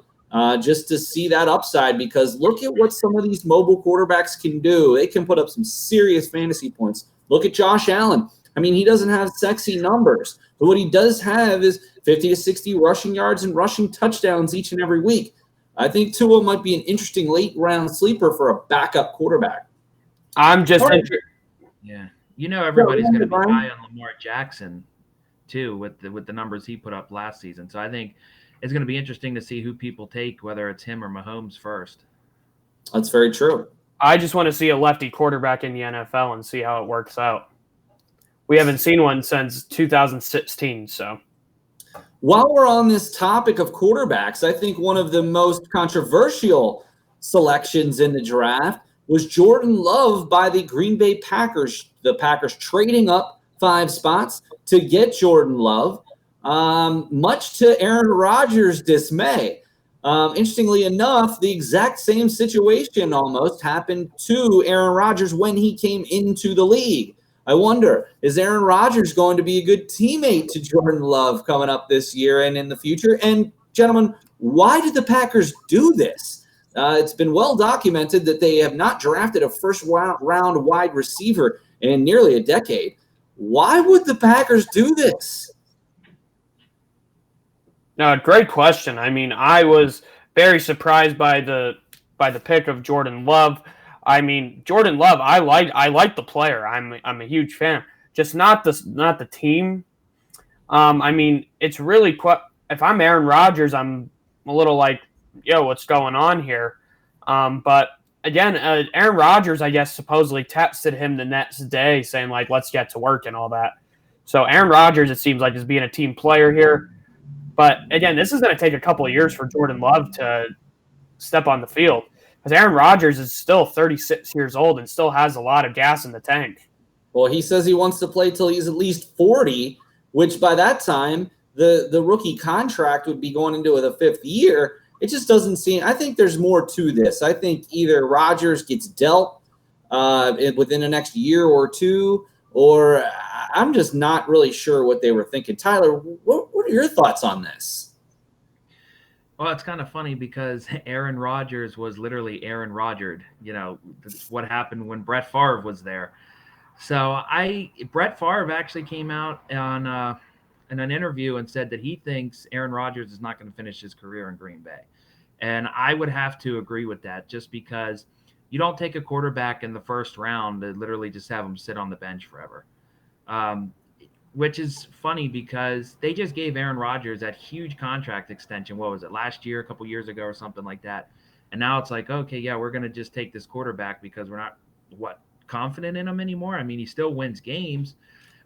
just to see that upside, because look at what some of these mobile quarterbacks can do. They can put up some serious fantasy points. Look at Josh Allen. I mean, he doesn't have sexy numbers, but what he does have is 50 to 60 rushing yards and rushing touchdowns each and every week. I think Tua might be an interesting late-round sleeper for a backup quarterback. I'm just yeah. Everybody's going to be high on Lamar Jackson, too, with the numbers he put up last season. So I think it's going to be interesting to see who people take, whether it's him or Mahomes first. That's very true. I just want to see a lefty quarterback in the NFL and see how it works out. We haven't seen one since 2016, so. While we're on this topic of quarterbacks, I think one of the most controversial selections in the draft was Jordan Love by the Green Bay Packers. The Packers trading up 5 spots to get Jordan Love, much to Aaron Rodgers' dismay. Interestingly enough, the exact same situation almost happened to Aaron Rodgers when he came into the league. I wonder, is Aaron Rodgers going to be a good teammate to Jordan Love coming up this year and in the future? And, gentlemen, why did the Packers do this? It's been well documented that they have not drafted a first-round wide receiver in nearly a decade. Why would the Packers do this? No, great question. I mean, I was very surprised by the pick of Jordan Love. I mean, Jordan Love, I like the player. I'm a huge fan. Just not the team. I mean, it's really if I'm Aaron Rodgers, I'm a little like, yo, what's going on here? But again, Aaron Rodgers, I guess, supposedly texted him the next day saying, like, let's get to work and all that. So Aaron Rodgers, it seems like, is being a team player here. But again, this is going to take a couple of years for Jordan Love to step on the field, because Aaron Rodgers is still 36 years old and still has a lot of gas in the tank. Well, he says he wants to play till he's at least 40, which by that time, the rookie contract would be going into the 5th year. It just doesn't seem – I think there's more to this. I think either Rodgers gets dealt within the next year or two, or I'm just not really sure what they were thinking. Tyler, what are your thoughts on this? Well, it's kind of funny because Aaron Rodgers was literally Aaron Rodgered. What happened when Brett Favre was there. So Brett Favre actually came out on in an interview and said that he thinks Aaron Rodgers is not going to finish his career in Green Bay. And I would have to agree with that, just because you don't take a quarterback in the first round to literally just have him sit on the bench forever. Which is funny because they just gave Aaron Rodgers that huge contract extension. What was it, last year, a couple years ago or something like that? And now it's like, okay, yeah, we're going to just take this quarterback because we're not, confident in him anymore. I mean, he still wins games,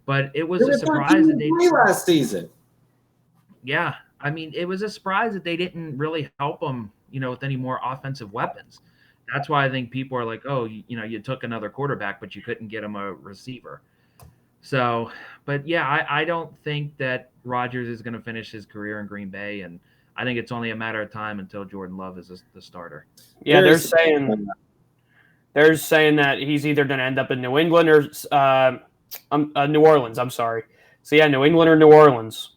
but it was a surprise that they last season. Yeah. I mean, it was a surprise that they didn't really help him, with any more offensive weapons. That's why I think people are like, oh, you took another quarterback, but you couldn't get him a receiver. So, but yeah, I don't think that Rodgers is going to finish his career in Green Bay, and I think it's only a matter of time until Jordan Love is the starter. Yeah, they're saying that he's either going to end up in New England or New Orleans. I'm sorry. So yeah, New England or New Orleans.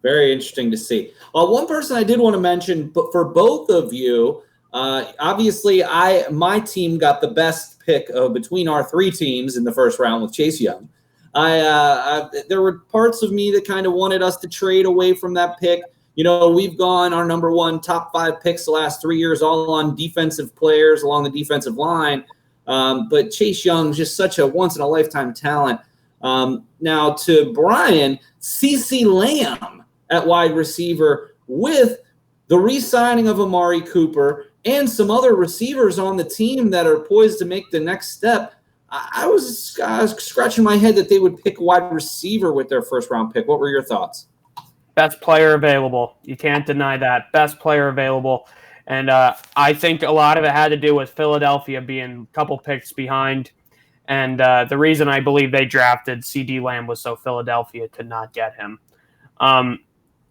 Very interesting to see. One person I did want to mention, but for both of you, obviously my team got the best pick between our 3 teams in the first round with Chase Young. There were parts of me that kind of wanted us to trade away from that pick. We've gone our number 1 top 5 picks the last 3 years, all on defensive players along the defensive line. But Chase Young is just such a once-in-a-lifetime talent. Now to Brian, CeeDee Lamb at wide receiver with the re-signing of Amari Cooper and some other receivers on the team that are poised to make the next step. I was scratching my head that they would pick wide receiver with their first-round pick. What were your thoughts? Best player available. You can't deny that. Best player available. And I think a lot of it had to do with Philadelphia being a couple picks behind. And the reason I believe they drafted CeeDee Lamb was so Philadelphia could not get him.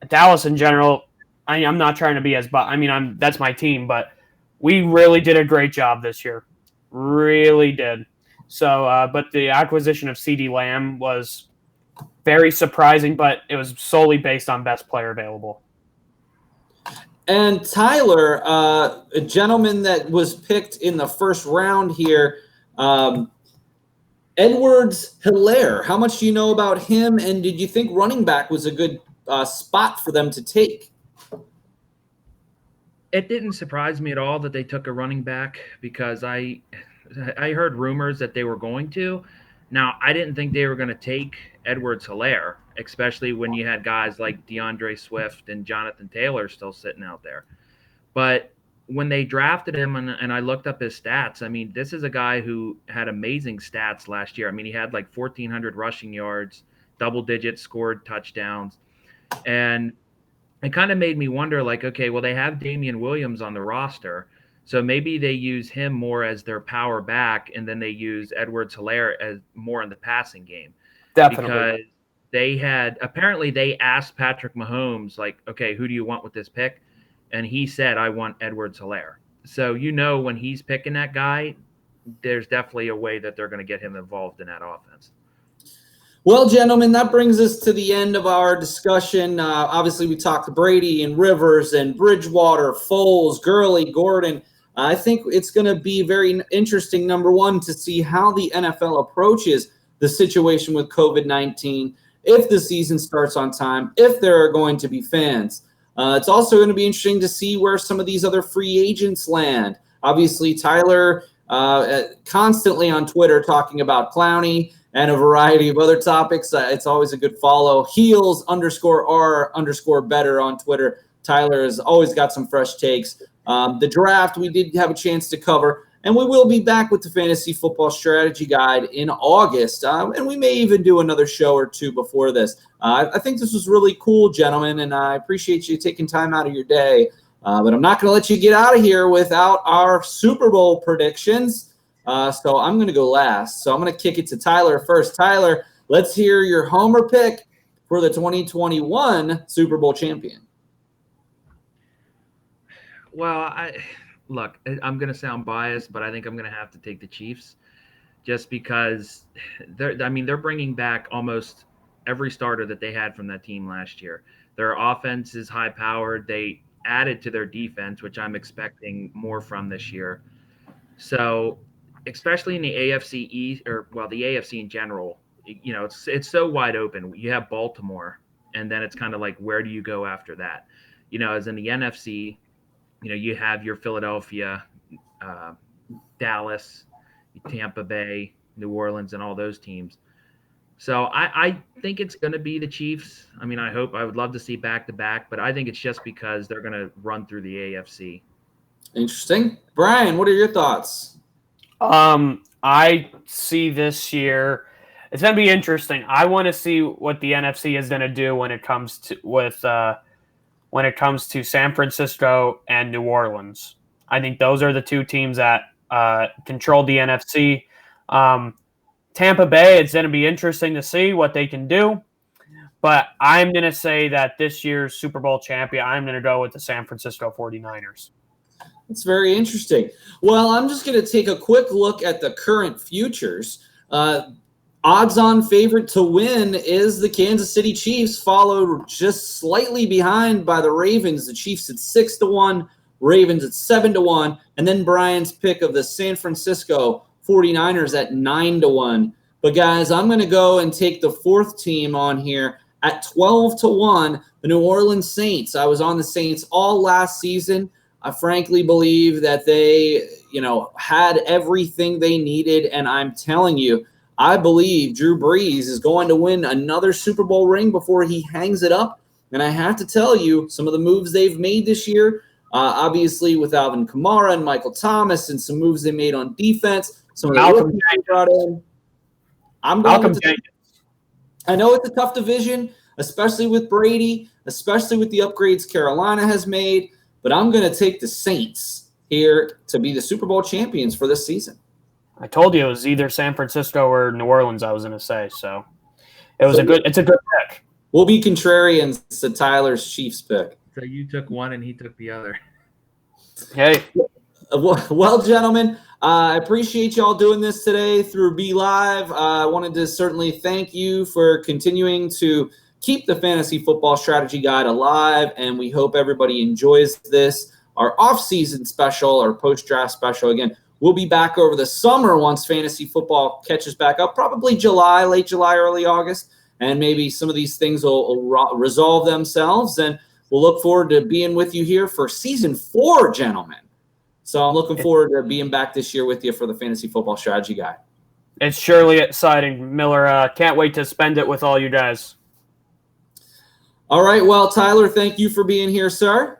Dallas in general, I'm not trying to be that's my team, but we really did a great job this year. Really did. So, but the acquisition of CeeDee Lamb was very surprising, but it was solely based on best player available. And Tyler, a gentleman that was picked in the first round here, Edwards-Helaire. How much do you know about him, and did you think running back was a good spot for them to take? It didn't surprise me at all that they took a running back, because I heard rumors that they were going to. Now, I didn't think they were going to take Edwards-Helaire, especially when you had guys like DeAndre Swift and Jonathan Taylor still sitting out there. But when they drafted him and I looked up his stats, I mean, this is a guy who had amazing stats last year. I mean, he had like 1,400 rushing yards, double-digit scored touchdowns. And it kind of made me wonder, like, okay, well, they have Damian Williams on the roster, so maybe they use him more as their power back, and then they use Edwards-Helaire as more in the passing game. Definitely. Because they asked Patrick Mahomes, like, okay, who do you want with this pick? And he said, I want Edwards-Helaire. So, when he's picking that guy, there's definitely a way that they're going to get him involved in that offense. Well, gentlemen, that brings us to the end of our discussion. Obviously, we talked to Brady and Rivers and Bridgewater, Foles, Gurley, Gordon. I think it's going to be very interesting, number one, to see how the NFL approaches the situation with COVID-19, if the season starts on time, if there are going to be fans. It's also going to be interesting to see where some of these other free agents land. Obviously, Tyler constantly on Twitter talking about Clowney and a variety of other topics. It's always a good follow. Heels_R_better on Twitter. Tyler has always got some fresh takes. The draft, we did have a chance to cover. And we will be back with the Fantasy Football Strategy Guide in August. And we may even do another show or two before this. I think this was really cool, gentlemen, and I appreciate you taking time out of your day. But I'm not going to let you get out of here without our Super Bowl predictions. So I'm going to go last. So I'm going to kick it to Tyler first. Tyler, let's hear your homer pick for the 2021 Super Bowl champion. Well, Look, I'm going to sound biased, but I think I'm going to have to take the Chiefs just because they're bringing back almost every starter that they had from that team last year. Their offense is high powered. They added to their defense, which I'm expecting more from this year. So, especially in the AFC East, the AFC in general, it's so wide open. You have Baltimore, and then it's kind of like, where do you go after that? As in the NFC, you have your Philadelphia, Dallas, Tampa Bay, New Orleans, and all those teams. So I think it's going to be the Chiefs. I would love to see back-to-back, but I think it's just because they're going to run through the AFC. Interesting. Brian, what are your thoughts? I see this year, it's going to be interesting. I want to see what the NFC is going to do when it comes to San Francisco and New Orleans. I think those are the two teams that control the NFC. Tampa Bay, it's going to be interesting to see what they can do. But I'm going to say that this year's Super Bowl champion, I'm going to go with the San Francisco 49ers. That's very interesting. Well, I'm just going to take a quick look at the current futures. Odds-on favorite to win is the Kansas City Chiefs, followed just slightly behind by the Ravens. The Chiefs at 6-1, Ravens at 7-1, and then Brian's pick of the San Francisco 49ers at 9-1. But guys, I'm going to go and take the fourth team on here at 12-1, the New Orleans Saints. I was on the Saints all last season. I frankly believe that they, had everything they needed, and I'm telling you, I believe Drew Brees is going to win another Super Bowl ring before he hangs it up. And I have to tell you, some of the moves they've made this year, obviously with Alvin Kamara and Michael Thomas, and some moves they made on defense, some of the rookies they brought in. I'm going with I know it's a tough division, especially with Brady, especially with the upgrades Carolina has made, but I'm going to take the Saints here to be the Super Bowl champions for this season. I told you it was either San Francisco or New Orleans I was going to say, so it's a good pick. We'll be contrarians to Tyler's Chiefs pick. So you took one and he took the other. Hey. Well, gentlemen, I appreciate y'all doing this today through Be Live. I wanted to certainly thank you for continuing to keep the Fantasy Football Strategy Guide alive, and we hope everybody enjoys this, our off-season special, our post-draft special. Again, we'll be back over the summer once fantasy football catches back up, probably July, late July, early August, and maybe some of these things will resolve themselves, and we'll look forward to being with you here for Season 4, gentlemen. So I'm looking forward to being back this year with you for the Fantasy Football Strategy Guide. It's surely exciting, Miller. Can't wait to spend it with all you guys. All right, well, Tyler, thank you for being here, sir.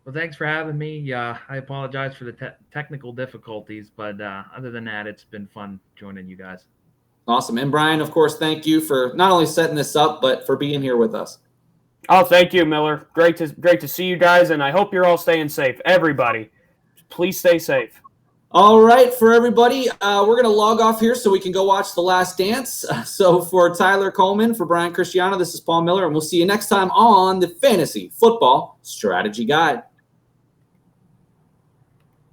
Well, thanks for having me. I apologize for the technical difficulties, but other than that, it's been fun joining you guys. Awesome. And Brian, of course, thank you for not only setting this up, but for being here with us. Oh, thank you, Miller. Great to see you guys, and I hope you're all staying safe. Everybody, please stay safe. All right, for everybody, we're going to log off here so we can go watch The Last Dance. So for Tyler Coleman, for Brian Christiana, this is Paul Miller, and we'll see you next time on the Fantasy Football Strategy Guide.